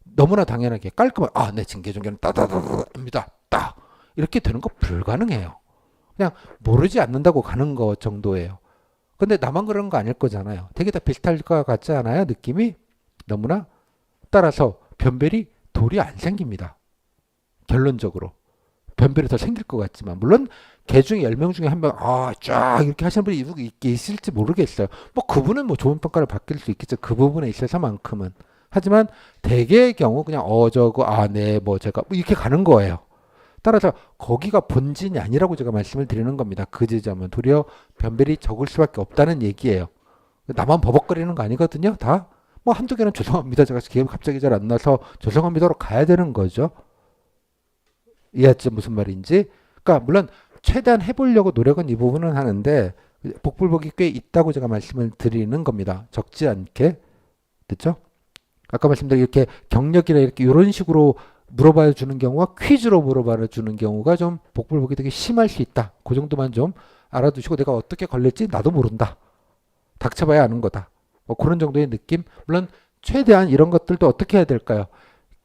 너무나 당연하게 깔끔하게 네, 징계 종류는 따다다다입니다. 딱 이렇게 되는 거 불가능해요. 그냥 모르지 않는다고 가는 거 정도예요. 근데 나만 그런 거 아닐 거잖아요. 되게 다 비슷할 것 같지 않아요? 느낌이 너무나. 따라서 변별이 돌이 안 생깁니다. 결론적으로 변별이 더 생길 것 같지만, 물론 개 중에 10명 중에 한 명 쫙 이렇게 하시는 분이 있을지 모르겠어요. 뭐 그분은 뭐 좋은 평가를 받을 수 있겠죠. 그 부분에 있어서만큼은. 하지만 대개의 경우 그냥 저거 네 뭐 제가 뭐 이렇게 가는 거예요. 따라서 거기가 본진이 아니라고 제가 말씀을 드리는 겁니다. 그 지점은 도리어 변별이 적을 수밖에 없다는 얘기예요. 나만 버벅거리는 거 아니거든요. 다 뭐 한두 개는 죄송합니다. 제가 기억이 갑자기 잘 안 나서 죄송합니다로 가야 되는 거죠. 이해했죠? 무슨 말인지. 그러니까 물론 최대한 해보려고 노력은 이 부분은 하는데 복불복이 꽤 있다고 제가 말씀을 드리는 겁니다. 적지 않게. 됐죠? 아까 말씀드린 이렇게 경력이나 이렇게 이런 식으로 물어봐 주는 경우와 퀴즈로 물어봐 주는 경우가 좀 복불복이 되게 심할 수 있다. 그 정도만 좀 알아두시고, 내가 어떻게 걸릴지 나도 모른다. 닥쳐봐야 아는 거다. 뭐 그런 정도의 느낌. 물론 최대한 이런 것들도 어떻게 해야 될까요?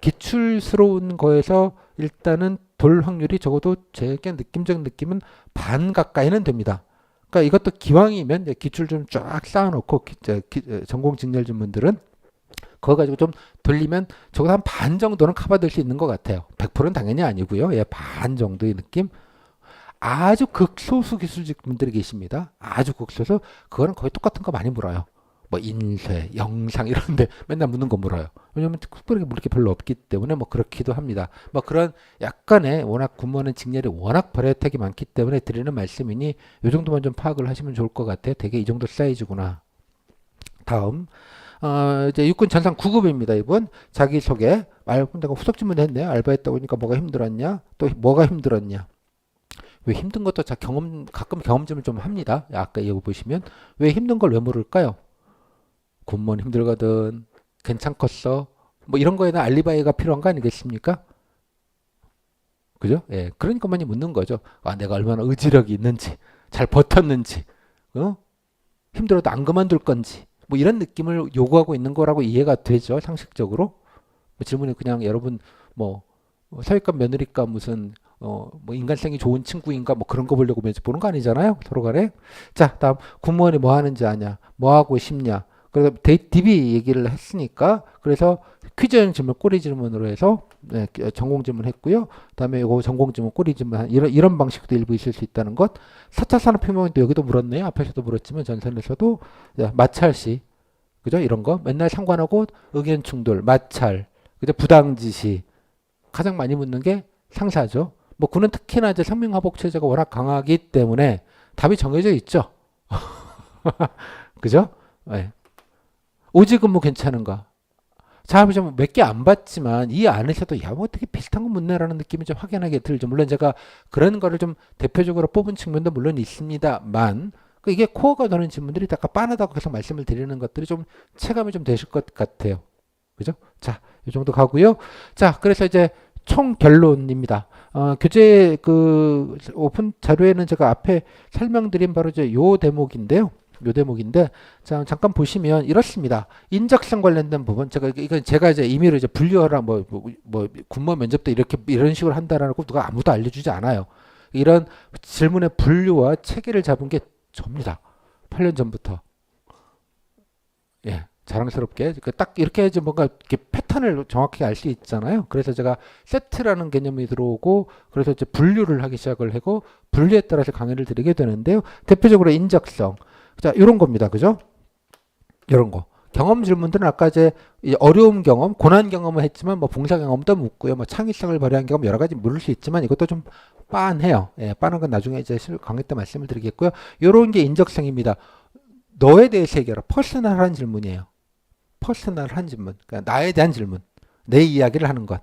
기출스러운 거에서 일단은 돌 확률이 적어도 제게 느낌적 느낌은 반 가까이는 됩니다. 그러니까 이것도 기왕이면 기출 좀 쫙 쌓아놓고 전공 직렬진 분들은 그거 가지고 좀 돌리면 적어도 한 반 정도는 커버될 수 있는 것 같아요. 100%는 당연히 아니고요. 반 정도의 느낌. 아주 극소수 기술직 분들이 계십니다. 아주 극소수. 그거는 거의 똑같은 거 많이 물어요. 뭐 인쇄, 영상 이런데 맨날 묻는 거 물어요. 왜냐면 특별하게 물을 게 별로 없기 때문에 뭐 그렇기도 합니다. 뭐 그런 약간의 워낙 군무원은 직렬이 워낙 발효택이 많기 때문에 드리는 말씀이니 이 정도만 좀 파악을 하시면 좋을 것 같아요. 되게 이 정도 사이즈구나. 다음 이제 육군 전상 9급입니다. 이분 자기소개. 내가 후속 질문 했네요. 알바했다 보니까 뭐가 힘들었냐? 또 뭐가 힘들었냐? 왜 힘든 것도 가끔 경험점을 좀 합니다. 아까 이거 보시면 왜 힘든 걸 왜 물을까요? 군무원 힘들거든. 괜찮겠어? 뭐 이런 거에는 알리바이가 필요한 거 아니겠습니까? 그죠? 예. 그러니까 많이 묻는 거죠. 내가 얼마나 의지력이 있는지, 잘 버텼는지, 힘들어도 안 그만둘 건지, 뭐 이런 느낌을 요구하고 있는 거라고 이해가 되죠. 상식적으로. 뭐 질문이 그냥 여러분 뭐 사회과 며느리과 무슨 뭐 인간성이 좋은 친구인가 뭐 그런 거 보려고 보는 거 아니잖아요. 서로 간에. 자, 다음 군무원이 뭐 하는지 아냐? 뭐 하고 싶냐? 그래서 DB 얘기를 했으니까 그래서 퀴즈형 질문, 꼬리 질문으로 해서 전공 질문 했고요. 그다음에 이거 전공 질문, 꼬리 질문 이런 방식도 일부 있을 수 있다는 것. 4차 산업혁명도 여기도 물었네요. 앞에서도 물었지만 전선에서도 마찰시, 그죠? 이런 거 맨날 상관하고 의견 충돌, 마찰, 그죠? 부당 지시 가장 많이 묻는 게 상사죠. 뭐 그는 특히나 이제 상명하복 체제가 워낙 강하기 때문에 답이 정해져 있죠. 그죠? 네. 오지 근무 괜찮은가? 자, 보시면 몇 개 안 봤지만 이 안에서도 뭐 되게 비슷한 거 묻네라는 느낌이 좀 확연하게 들죠. 물론 제가 그런 거를 좀 대표적으로 뽑은 측면도 물론 있습니다만 이게 코어가 되는 질문들이 약간 빤하다고 계속 말씀을 드리는 것들이 좀 체감이 좀 되실 것 같아요. 그죠? 자, 이 정도 가고요. 자, 그래서 이제 총 결론입니다. 교재 그 오픈 자료에는 제가 앞에 설명드린 바로 이제 요 대목인데요. 요 대목인데, 자, 잠깐 보시면 이렇습니다. 인적성 관련된 부분, 이건 제가 이제 임의로 이제 분류하라, 군무원 면접 때 이런 식으로 한다라는 거 누가 아무도 알려주지 않아요. 이런 질문의 분류와 체계를 잡은 게 접니다. 8년 전부터. 예. 자랑스럽게 딱 이렇게 해야지 뭔가 이렇게 패턴을 정확히 알 수 있잖아요. 그래서 제가 세트라는 개념이 들어오고 그래서 이제 분류를 하기 시작을 하고 분류에 따라서 강의를 드리게 되는데요. 대표적으로 인적성. 자, 이런 겁니다. 그죠? 이런 거. 경험 질문들은 아까 이제 어려움 경험, 고난 경험을 했지만 뭐 봉사 경험도 묻고요. 뭐 창의성을 발휘한 경험 여러 가지 물을 수 있지만 이것도 좀 빤해요. 예, 빤한 건 나중에 이제 강의 때 말씀을 드리겠고요. 이런 게 인적성입니다. 너에 대해서 얘기하라. 퍼스널한 질문이에요. 퍼스널한 질문. 그러니까 나에 대한 질문. 내 이야기를 하는 것.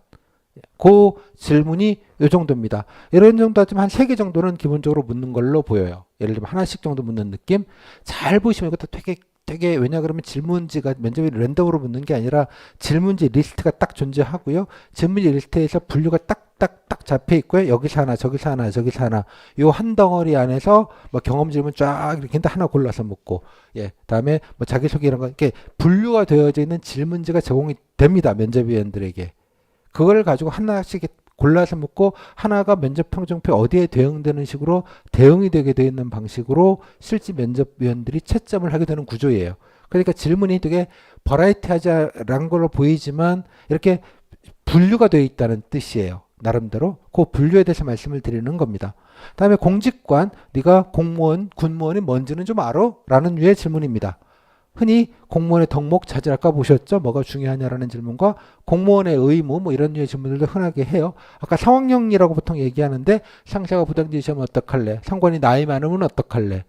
그 질문이 이 정도입니다. 이런 정도 하지만 한 3개 정도는 기본적으로 묻는 걸로 보여요. 예를 들면 하나씩 정도 묻는 느낌. 잘 보시면 이것도 되게 되게 왜냐 그러면 질문지가 면접에 랜덤으로 묻는 게 아니라 질문지 리스트가 딱 존재하고요. 질문지 리스트에서 분류가 딱딱딱 잡혀 있고요. 여기서 하나, 저기서 하나, 저기서 하나. 요 한 덩어리 안에서 뭐 경험 질문 쫙 이렇게 하나 골라서 묻고, 예, 다음에 뭐 자기소개 이런 거 이렇게 분류가 되어져 있는 질문지가 제공이 됩니다. 면접위원들에게. 그걸 가지고 하나씩 골라서 묻고 하나가 면접 평정표에 어디에 대응되는 식으로 대응이 되게 되어 있는 방식으로 실제 면접위원들이 채점을 하게 되는 구조예요. 그러니까 질문이 되게 버라이티하자라는 걸로 보이지만 이렇게 분류가 되어 있다는 뜻이에요. 나름대로 그 분류에 대해서 말씀을 드리는 겁니다. 다음에 공직관, 네가 공무원, 군무원이 뭔지는 좀 알아? 라는 류의 질문입니다. 흔히 공무원의 덕목, 자질 아까 보셨죠? 뭐가 중요하냐라는 질문과 공무원의 의무 뭐 이런 류의 질문들도 흔하게 해요. 아까 상황령리라고 보통 얘기하는데 상사가 부당지시하면 어떡할래? 상관이 나이 많으면 어떡할래?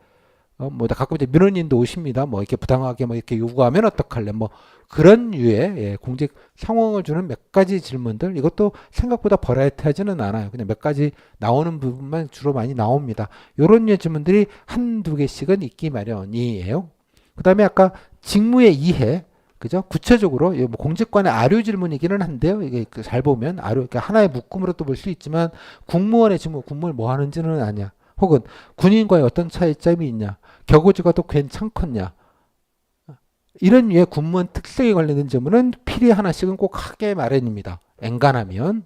뭐 가끔 이제 민원인도 오십니다. 뭐 이렇게 부당하게 뭐 이렇게 요구하면 어떡할래? 뭐 그런 류의 예, 공직 상황을 주는 몇 가지 질문들 이것도 생각보다 버라이티하지는 않아요. 그냥 몇 가지 나오는 부분만 주로 많이 나옵니다. 요런 류의 질문들이 한두 개씩은 있기 마련이에요. 그 다음에 아까 직무의 이해, 그죠? 구체적으로, 뭐 공직관의 아류 질문이기는 한데요. 이게 잘 보면 아류, 그러니까 하나의 묶음으로 또 볼 수 있지만 국무원의 직무, 국무를 뭐 하는지는 아냐. 혹은 군인과의 어떤 차이점이 있냐. 격오지가 또 괜찮겠냐. 이런 류의 군무원 특성에 관련된 질문은 필히 하나씩은 꼭 하게 마련입니다. 엔간하면.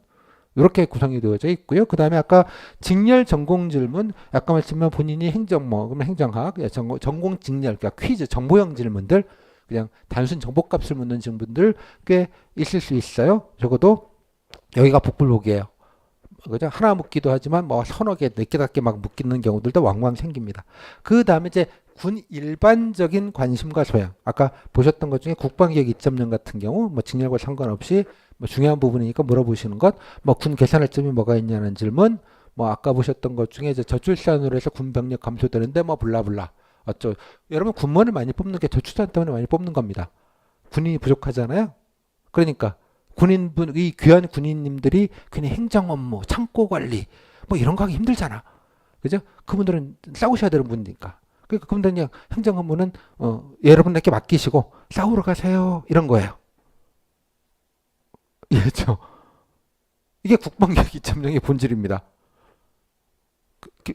이렇게 구성이 되어져 있고요. 그 다음에 아까 직렬 전공 질문, 아까 말씀드린 본인이 행정 그러면 행정학, 전공 직렬, 그러니까 퀴즈, 정보형 질문들, 그냥 단순 정보값을 묻는 질문들 꽤 있을 수 있어요. 적어도 여기가 복불복이에요. 그죠? 하나 묻기도 하지만 뭐 서너 개, 네 개, 다섯 개 막 묻기는 경우들도 왕왕 생깁니다. 그 다음에 이제 군 일반적인 관심과 소양. 아까 보셨던 것 중에 국방기획 2.0 같은 경우 뭐 직렬과 상관없이 뭐 중요한 부분이니까 물어보시는 것, 뭐 군 계산할 점이 뭐가 있냐는 질문, 뭐 아까 보셨던 것 중에 이제 저출산으로 해서 군 병력 감소되는데 뭐 블라블라. 여러분 군무원을 많이 뽑는 게 저출산 때문에 많이 뽑는 겁니다. 군인이 부족하잖아요. 그러니까 군인분, 이 귀한 군인님들이 그냥 행정 업무, 창고 관리, 뭐 이런 거 하기 힘들잖아. 그죠? 그분들은 싸우셔야 되는 분이니까. 그러니까 그분들은 그냥 행정 업무는, 여러분에게 맡기시고 싸우러 가세요. 이런 거예요. 예죠. 이게 국방계획 2.0의 본질입니다.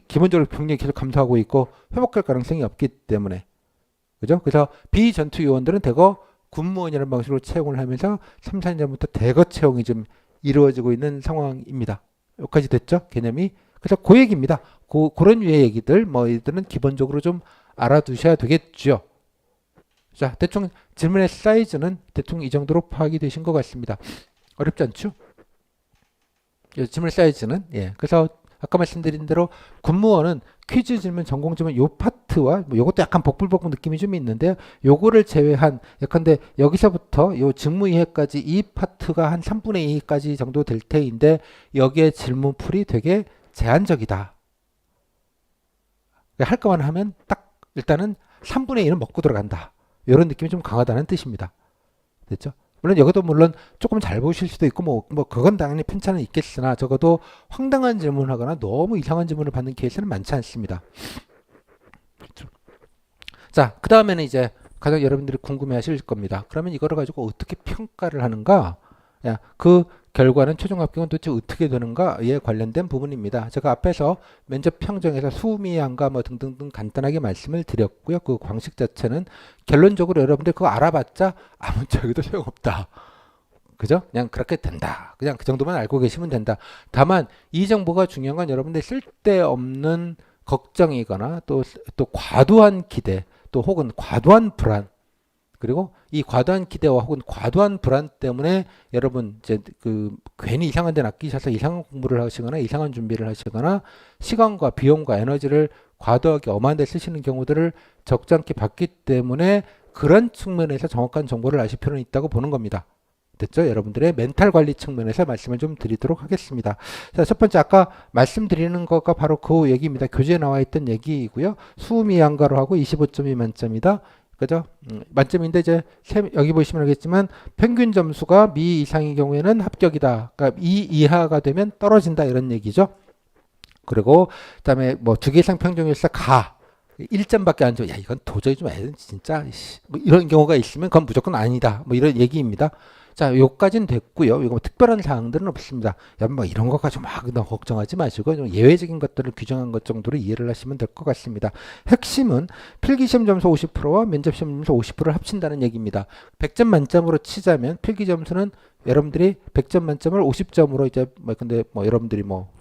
기본적으로 병력이 계속 감소하고 있고 회복할 가능성이 없기 때문에. 그죠? 그래서 비전투 요원들은 대거 군무원이라는 방식으로 채용을 하면서 3, 4년 전부터 대거 채용이 좀 이루어지고 있는 상황입니다. 여기까지 됐죠? 개념이. 그래서 그 얘기입니다. 그런 류의 얘기들, 뭐, 이들은 기본적으로 좀 알아두셔야 되겠죠. 자, 대충 질문의 사이즈는 대충 이 정도로 파악이 되신 것 같습니다. 어렵지 않죠? 질문 사이즈는. 예. 그래서 아까 말씀드린 대로 군무원은 퀴즈 질문, 전공 질문 요 파트와 뭐 요것도 약간 복불복불 느낌이 좀 있는데요. 요거를 제외한 예컨대 여기서부터 요 직무 이해까지 이 파트가 한 3분의 2까지 정도 될 테인데 여기에 질문풀이 되게 제한적이다. 할 거만 하면 딱 일단은 3분의 2는 먹고 들어간다. 이런 느낌이 좀 강하다는 뜻입니다. 됐죠? 물론 여기도 물론 조금 잘 보실 수도 있고 뭐 그건 당연히 편차는 있겠으나 적어도 황당한 질문을 하거나 너무 이상한 질문을 받는 케이스는 많지 않습니다. 그렇죠? 자, 그 다음에는 이제 가장 여러분들이 궁금해하실 겁니다. 그러면 이거를 가지고 어떻게 평가를 하는가? 그 결과는 최종 합격은 도대체 어떻게 되는가에 관련된 부분입니다. 제가 앞에서 면접 평정에서 수미양과 뭐 등등등 간단하게 말씀을 드렸고요. 그 방식 자체는 결론적으로 여러분들 그거 알아봤자 아무 적에도 소용없다. 그죠? 그냥 그렇게 된다. 그냥 그 정도만 알고 계시면 된다. 다만 이 정보가 중요한 건 여러분들 쓸데없는 걱정이거나 또 과도한 기대 또 혹은 과도한 불안 그리고 이 과도한 기대와 혹은 과도한 불안 때문에 여러분 이제 그 괜히 이상한 데 낚이셔서 이상한 공부를 하시거나 이상한 준비를 하시거나 시간과 비용과 에너지를 과도하게 엄한 데 쓰시는 경우들을 적잖게 봤기 때문에 그런 측면에서 정확한 정보를 아실 필요는 있다고 보는 겁니다. 됐죠? 여러분들의 멘탈 관리 측면에서 말씀을 좀 드리도록 하겠습니다. 자, 첫 번째 아까 말씀드리는 것과 바로 그 얘기입니다. 교재에 나와 있던 얘기이고요. 수미양가로 하고 25점이 만점이다. 그죠? 만점인데 이제 여기 보시면 알겠지만 평균 점수가 미 이상의 경우에는 합격이다. 그러니까 이 이하가 되면 떨어진다 이런 얘기죠. 그리고 그다음에 뭐 2개 이상 평균일사 가. 1점밖에 안 줘. 야, 이건 도저히 좀 애는 진짜 뭐 이런 경우가 있으면 그건 무조건 아니다. 뭐 이런 얘기입니다. 자, 요까지는 됐고요. 이거 뭐 특별한 사항들은 없습니다. 야, 뭐 이런 것까지 막 너무 걱정하지 마시고 좀 예외적인 것들을 규정한 것 정도로 이해를 하시면 될 것 같습니다. 핵심은 필기시험 점수 50%와 면접시험 점수 50%를 합친다는 얘기입니다. 100점 만점으로 치자면 필기 점수는 여러분들이 100점 만점을 50점으로 이제 뭐 근데 뭐 여러분들이 뭐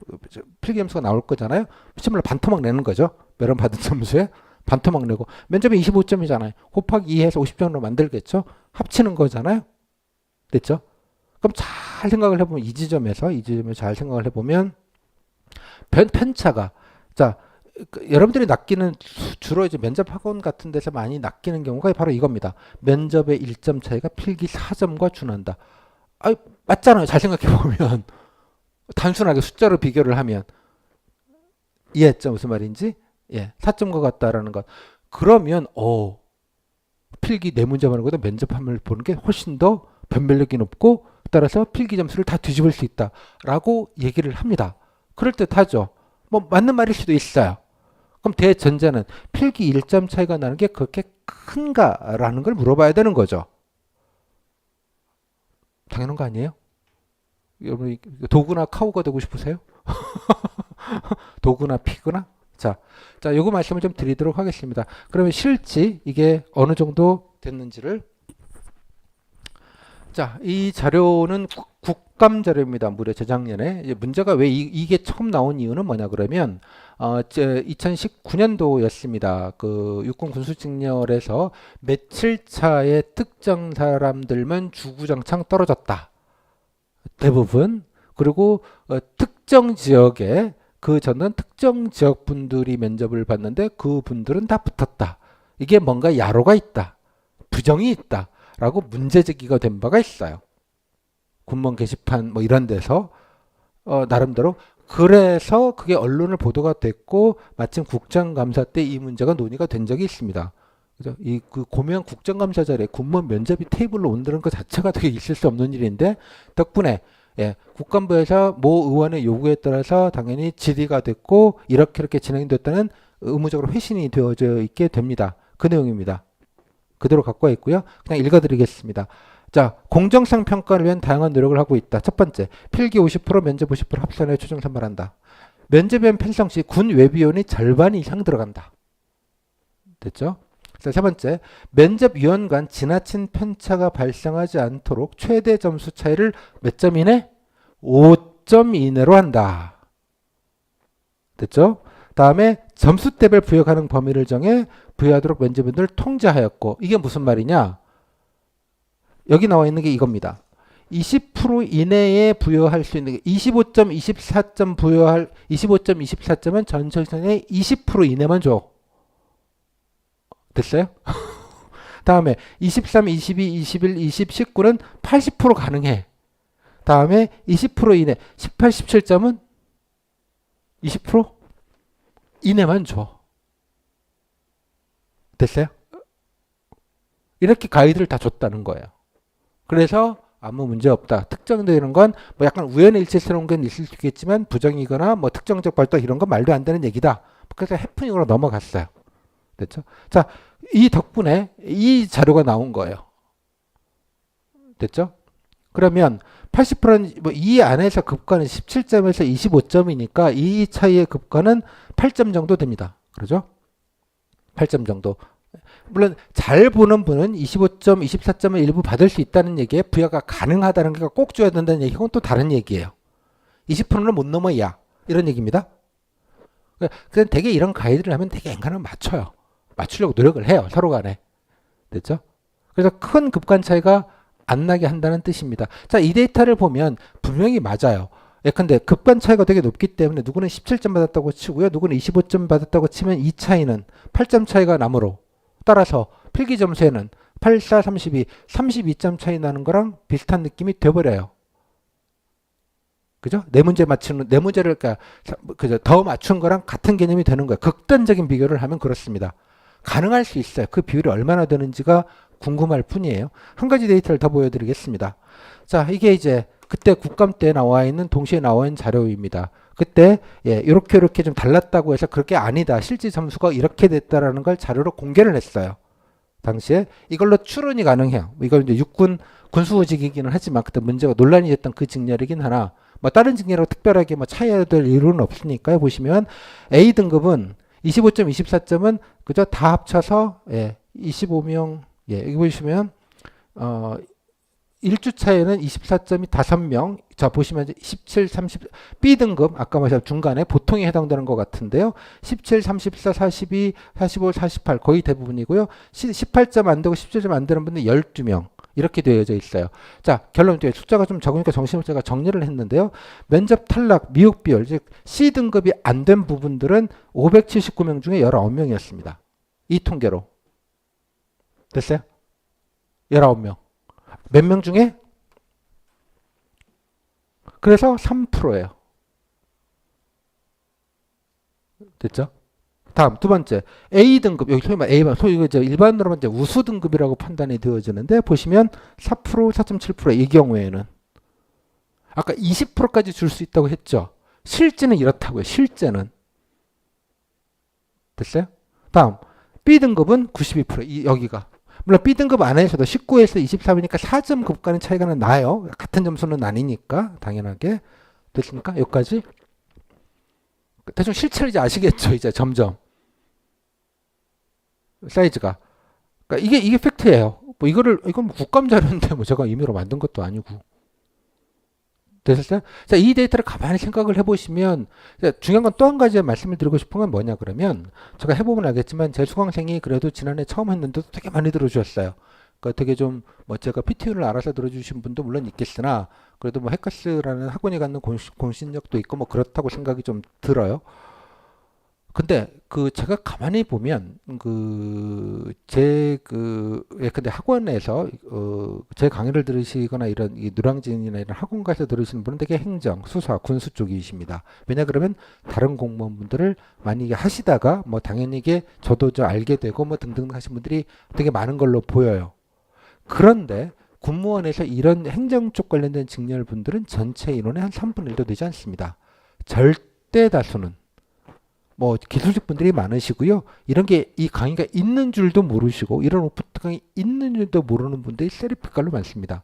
필기 점수가 나올 거잖아요. 시험을 반토막 내는 거죠. 여러분 받은 점수에 반토막 내고 면접이 25점이잖아요. 곱하기 2 해서 50점으로 만들겠죠. 합치는 거잖아요. 됐죠? 그럼 잘 생각을 해보면 이 지점에서 잘 생각을 해보면 편차가 자 여러분들이 낚이는 주로 이제 면접 학원 같은 데서 많이 낚이는 경우가 바로 이겁니다. 면접의 1점 차이가 필기 4점과 준한다. 아 맞잖아요. 잘 생각해 보면 단순하게 숫자로 비교를 하면 이해했죠? 무슨 말인지? 예, 4점과 같다라는 것. 그러면 필기 네 문제 보는 것보다 면접 한문을 보는 게 훨씬 더 변별력이 높고 따라서 필기 점수를 다 뒤집을 수 있다라고 얘기를 합니다. 그럴 듯하죠. 뭐 맞는 말일 수도 있어요. 그럼 대전제는 필기 1점 차이가 나는 게 그렇게 큰가라는 걸 물어봐야 되는 거죠. 당연한 거 아니에요? 여러분 도구나 카우가 되고 싶으세요? 도구나 피구나? 자, 요거 말씀을 좀 드리도록 하겠습니다. 그러면 실지 이게 어느 정도 됐는지를 자, 이 자료는 국감 자료입니다. 무려 재작년에. 문제가 왜 이게 처음 나온 이유는 뭐냐 그러면 2019년도였습니다. 그 육군 군수직렬에서 며칠 차에 특정 사람들만 주구장창 떨어졌다. 대부분. 그리고 특정 지역에 저는 특정 지역 분들이 면접을 봤는데 그 분들은 다 붙었다. 이게 뭔가 야로가 있다. 부정이 있다. 라고 문제 제기가 된 바가 있어요. 군문 게시판 뭐 이런 데서 나름대로 그래서 그게 언론을 보도가 됐고 마침 국정감사 때 이 문제가 논의가 된 적이 있습니다. 그죠? 그 고명 국정감사 자리에 군문 면접이 테이블로 온다는 것 자체가 되게 있을 수 없는 일인데 덕분에 국감부에서 모 의원의 요구에 따라서 당연히 질의가 됐고 이렇게 진행됐다는 의무적으로 회신이 되어져 있게 됩니다. 그 내용입니다. 그대로 갖고 와 있고요. 그냥 읽어드리겠습니다. 자, 공정성 평가를 위한 다양한 노력을 하고 있다. 첫 번째, 필기 50%, 면접 50% 합산해 최종 선발한다. 면접위원 편성 시 군 외비원이 절반 이상 들어간다. 됐죠? 자, 세 번째, 면접위원 간 지나친 편차가 발생하지 않도록 최대 점수 차이를 몇 점 이내? 5점 이내로 한다. 됐죠? 다음에 점수대별 부여 가능 범위를 정해 부여하도록 면접위원들을 통제하였고 이게 무슨 말이냐? 여기 나와 있는 게 이겁니다. 20% 이내에 부여할 수 있는 게 25점, 24점 부여할 25점, 24점은 전체선의 20% 이내만 줘. 됐어요? 다음에 23, 22, 21, 20, 19는 80% 가능해. 다음에 20% 이내 18, 17점은 20% 이내만 줘. 됐어요? 이렇게 가이드를 다 줬다는 거예요. 그래서 아무 문제 없다. 특정되는 건 뭐 약간 우연의 일치스러운 건 있을 수 있겠지만 부정이거나 뭐 특정적 발동 이런 건 말도 안 되는 얘기다. 그래서 해프닝으로 넘어갔어요. 됐죠? 자, 이 덕분에 이 자료가 나온 거예요. 됐죠? 그러면 80%는 뭐 이 안에서 급과는 17점에서 25점이니까 이 차이의 급과는 8점 정도 됩니다. 그러죠? 8점 정도. 물론 잘 보는 분은 25점, 24점을 일부 받을 수 있다는 얘기에 부여가 가능하다는 게 꼭 줘야 된다는 얘기는 또 다른 얘기예요. 20%는 못 넘어야 이런 얘기입니다. 그냥 되게 이런 가이드를 하면 되게 엔간하면 맞춰요. 맞추려고 노력을 해요. 서로 간에. 됐죠? 그래서 큰 급간 차이가 안 나게 한다는 뜻입니다. 자, 이 데이터를 보면 분명히 맞아요. 예컨대 급간 차이가 되게 높기 때문에 누구는 17점 받았다고 치고요. 누구는 25점 받았다고 치면 이 차이는 8점 차이가 나므로 따라서 필기 점수에는 8, 4, 32, 32점 차이 나는 거랑 비슷한 느낌이 돼버려요. 그죠? 네 문제를 그죠? 더 맞춘 거랑 같은 개념이 되는 거예요. 극단적인 비교를 하면 그렇습니다. 가능할 수 있어요. 그 비율이 얼마나 되는지가 궁금할 뿐이에요. 한 가지 데이터를 더 보여드리겠습니다. 자, 이게 이제 그때 국감 때 나와 있는 동시에 나와 있는 자료입니다. 그때 예, 이렇게 좀 달랐다고 해서 그렇게 아니다. 실제 점수가 이렇게 됐다라는 걸 자료로 공개를 했어요. 당시에 이걸로 추론이 가능해요. 이걸 이제 육군 군수직이기는 하지만 그때 문제가 논란이 됐던 그 직렬이긴 하나 뭐 다른 직렬하고 특별하게 뭐 차이가 될 이유는 없으니까요. 보시면 A 등급은 25점, 24점은 그저 다 합쳐서 예, 25명 예, 여기 보시면 1주 차에는 24점이 5명. 자, 보시면 17, 30, B등급, 아까 말씀 중간에 보통에 해당되는 것 같은데요. 17, 34, 42, 45, 48 거의 대부분이고요. 18점 안 되고 17점 안 되는 분들 12명. 이렇게 되어져 있어요. 자, 결론 뒤에 숫자가 좀 적으니까 정신을 제가 정리를 했는데요. 면접 탈락, 미흡 비율, 즉 C등급이 안 된 부분들은 579명 중에 19명이었습니다. 이 통계로. 됐어요? 19명. 몇 명 중에? 그래서 3%예요. 됐죠? 다음 두 번째 A등급 여기 소위 말 A반 소위 이거 일반으로 이제 우수 등급이라고 판단이 되어지는데 보시면 4% 4.7% 이 경우에는 아까 20%까지 줄 수 있다고 했죠. 실제는 이렇다고요. 실제는 됐어요? 다음 B등급은 92% 여기가 물론 B등급 안에서도 19에서 23이니까 4점 급간의 차이가 나요. 같은 점수는 아니니까 당연하게 됐습니까? 여기까지 대충 실체를 이제 아시겠죠. 이제 점점 사이즈가 그러니까 이게 팩트예요. 뭐 이건 국감 자료인데 뭐 제가 임의로 만든 것도 아니고 되셨어요? 자, 이 데이터를 가만히 생각을 해보시면 중요한 건 또 한 가지 말씀을 드리고 싶은 건 뭐냐 그러면 제가 해보면 알겠지만 제 수강생이 그래도 지난해 처음 했는데도 되게 많이 들어주셨어요. 그러니까 되게 좀 뭐 제가 PTU를 알아서 들어주신 분도 물론 있겠으나 그래도 뭐 해커스라는 학원이 갖는 공신력도 있고 뭐 그렇다고 생각이 좀 들어요. 근데 그 제가 가만히 보면 근데 학원에서 제 강의를 들으시거나 이런 이 누랑진이나 이런 학원 가서 들으시는 분은 되게 행정, 수사, 군수 쪽이십니다. 왜냐 그러면 다른 공무원분들을 많이 하시다가 뭐 당연히 이게 저도 알게 되고 뭐 등등 하신 분들이 되게 많은 걸로 보여요. 그런데 군무원에서 이런 행정 쪽 관련된 직렬 분들은 전체 인원의 한 3분의 1도 되지 않습니다. 절대 다수는 뭐 기술직 분들이 많으시고요. 이런 게 이 강의가 있는 줄도 모르시고 이런 오프트 강의 있는 줄도 모르는 분들이 세리피칼로 많습니다.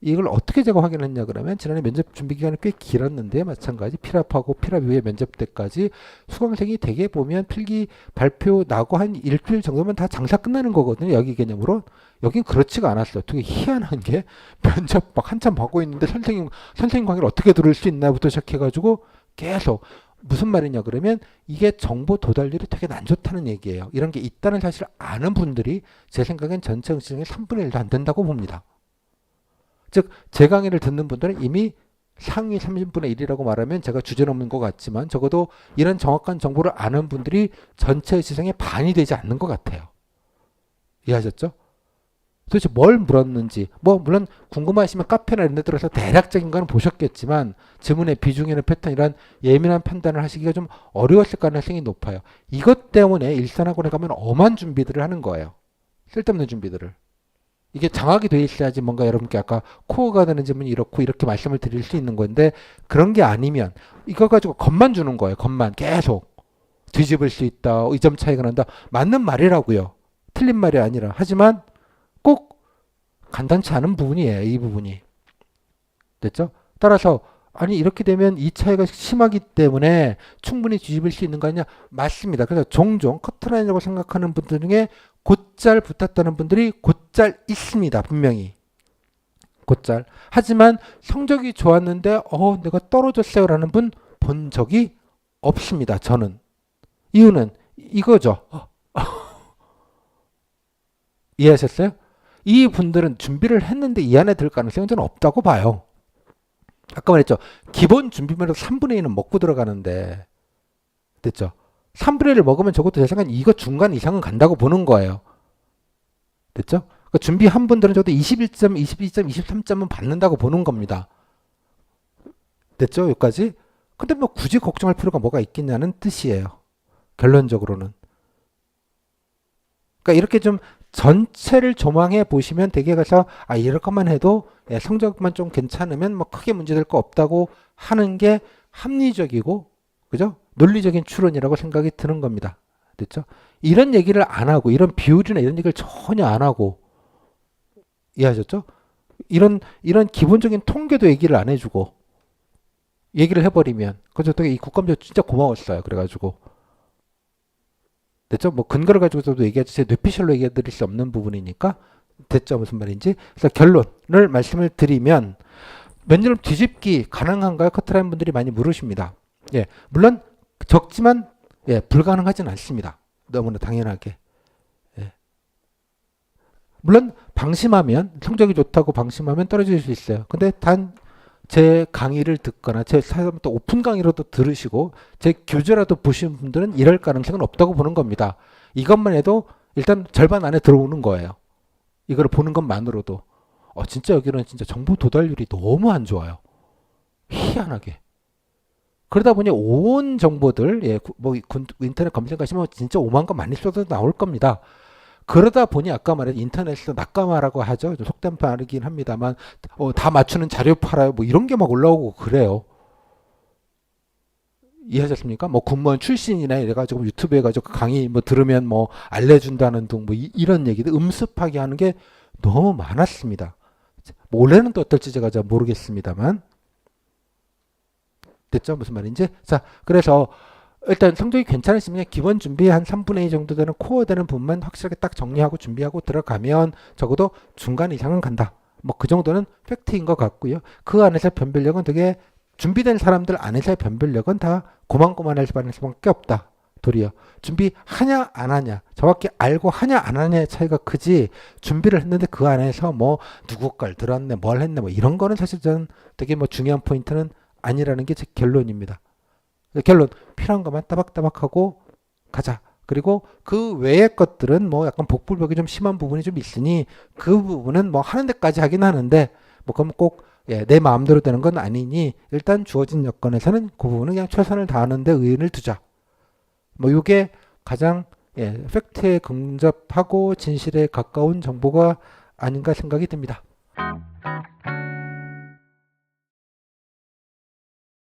이걸 어떻게 제가 확인했냐 그러면 지난해 면접 준비 기간이 꽤 길었는데 마찬가지 필압하고 필압 이후에 면접 때까지 수강생이 대개 보면 필기 발표 나고 한 일주일 정도면 다 장사 끝나는 거거든요. 여기 개념으로. 여긴 그렇지가 않았어요. 되게 희한한 게 면접 막 한참 받고 있는데 선생님 강의를 어떻게 들을 수 있나부터 시작해가지고 계속 무슨 말이냐 그러면 이게 정보 도달률이 되게 안 좋다는 얘기예요. 이런 게 있다는 사실을 아는 분들이 제 생각엔 전체 응시중에 3분의 1도 안 된다고 봅니다. 즉 제 강의를 듣는 분들은 이미 상위 30분의 1이라고 말하면 제가 주제넘는 것 같지만 적어도 이런 정확한 정보를 아는 분들이 전체 시장의 반이 되지 않는 것 같아요. 이해하셨죠? 도대체 뭘 물었는지 뭐 물론 궁금하시면 카페나 이런 데 들어서 대략적인 거는 보셨겠지만 지문의 비중이나 패턴 이런 예민한 판단을 하시기가 좀 어려웠을 가능성이 높아요. 이것 때문에 일산학원에 가면 엄한 준비들을 하는 거예요. 쓸데없는 준비들을. 이게 장악이 돼 있어야지 뭔가 여러분께 아까 코어가 되는 질문이 이렇고 이렇게 말씀을 드릴 수 있는 건데 그런 게 아니면 이거 가지고 겁만 주는 거예요. 겁만 계속 뒤집을 수 있다. 이 점 차이가 난다. 맞는 말이라고요. 틀린 말이 아니라. 하지만 꼭 간단치 않은 부분이에요. 이 부분이. 됐죠? 따라서 아니 이렇게 되면 이 차이가 심하기 때문에 충분히 뒤집을 수 있는 거 아니냐? 맞습니다. 그래서 종종 커트라인이라고 생각하는 분들 중에 곧잘 붙었다는 분들이 곧잘 있습니다. 분명히. 곧잘. 하지만 성적이 좋았는데 내가 떨어졌어요 라는 분 본 적이 없습니다. 저는. 이유는 이거죠. 이해하셨어요? 이 분들은 준비를 했는데 이 안에 들 가능성은 저는 없다고 봐요. 아까 말했죠. 기본 준비면에서 3분의 1은 먹고 들어가는데 됐죠? 3분의 1을 먹으면 적어도 제 생각엔 이거 중간 이상은 간다고 보는 거예요. 됐죠? 그러니까 준비한 분들은 적어도 21점, 22점, 23점은 받는다고 보는 겁니다. 됐죠? 여기까지? 근데 뭐 굳이 걱정할 필요가 뭐가 있겠냐는 뜻이에요. 결론적으로는. 그러니까 이렇게 좀 전체를 조망해 보시면 되게 가서 이럴 것만 해도 성적만 좀 괜찮으면 뭐 크게 문제될 거 없다고 하는 게 합리적이고 그죠? 논리적인 추론이라고 생각이 드는 겁니다. 됐죠? 이런 얘기를 안 하고 이런 비율이나 이런 얘기를 전혀 안 하고 이해하셨죠? 이런 기본적인 통계도 얘기를 안 해주고 얘기를 해버리면 그죠? 되게 이 국감장 진짜 고마웠어요. 그래가지고 됐죠? 뭐 근거를 가지고서도 얘기하지 제 뇌피셜로 얘기해 드릴 수 없는 부분이니까 됐죠? 무슨 말인지. 그래서 결론을 말씀을 드리면 면접 뒤집기 가능한가요? 커트라인 분들이 많이 물으십니다. 예, 물론 적지만 예, 불가능하진 않습니다. 너무나 당연하게. 예. 물론 방심하면 성적이 좋다고 방심하면 떨어질 수 있어요. 근데 단 제 강의를 듣거나 제 또 오픈 강의로도 들으시고 제 교재라도 보신 분들은 이럴 가능성은 없다고 보는 겁니다. 이것만 해도 일단 절반 안에 들어오는 거예요. 이걸 보는 것만으로도 진짜 여기는 진짜 정보 도달률이 너무 안 좋아요. 희한하게. 그러다 보니 온 정보들 예, 뭐 인터넷 검색하시면 진짜 오만 거 많이 써도 나올 겁니다. 그러다 보니 아까 말한 인터넷에서 낙감하라고 하죠. 좀 속된 말이긴 합니다만 다 맞추는 자료 팔아요. 뭐 이런 게 막 올라오고 그래요. 이해하셨습니까? 뭐 군무원 출신이나 이래가지고 유튜브 해가지고 강의 뭐 들으면 뭐 알려준다는 등 뭐 이런 얘기들 음습하게 하는 게 너무 많았습니다. 뭐 올해는 또 어떨지 제가 잘 모르겠습니다만 됐죠? 무슨 말인지? 자, 그래서 일단 성적이 괜찮으시면 기본 준비 한 3분의 2 정도 되는 코어 되는 부분만 확실하게 딱 정리하고 준비하고 들어가면 적어도 중간 이상은 간다. 뭐 그 정도는 팩트인 것 같고요. 그 안에서 변별력은 되게 준비된 사람들 안에서의 변별력은 다 고만고만할 수밖에 없다. 도리어 준비하냐 안 하냐 정확히 알고 하냐 안 하냐의 차이가 크지 준비를 했는데 그 안에서 뭐 누구 걸 들었네 뭘 했네 뭐 이런 거는 사실 저는 되게 뭐 중요한 포인트는 아니라는 게 제 결론입니다. 결론 필요한 것만 따박따박하고 가자. 그리고 그 외의 것들은 뭐 약간 복불복이 좀 심한 부분이 좀 있으니 그 부분은 뭐 하는 데까지 하긴 하는데 뭐 그럼 꼭 예, 내 마음대로 되는 건 아니니 일단 주어진 여건에서는 그 부분은 그냥 최선을 다하는데 의의를 두자. 뭐 이게 가장 예, 팩트에 근접하고 진실에 가까운 정보가 아닌가 생각이 듭니다.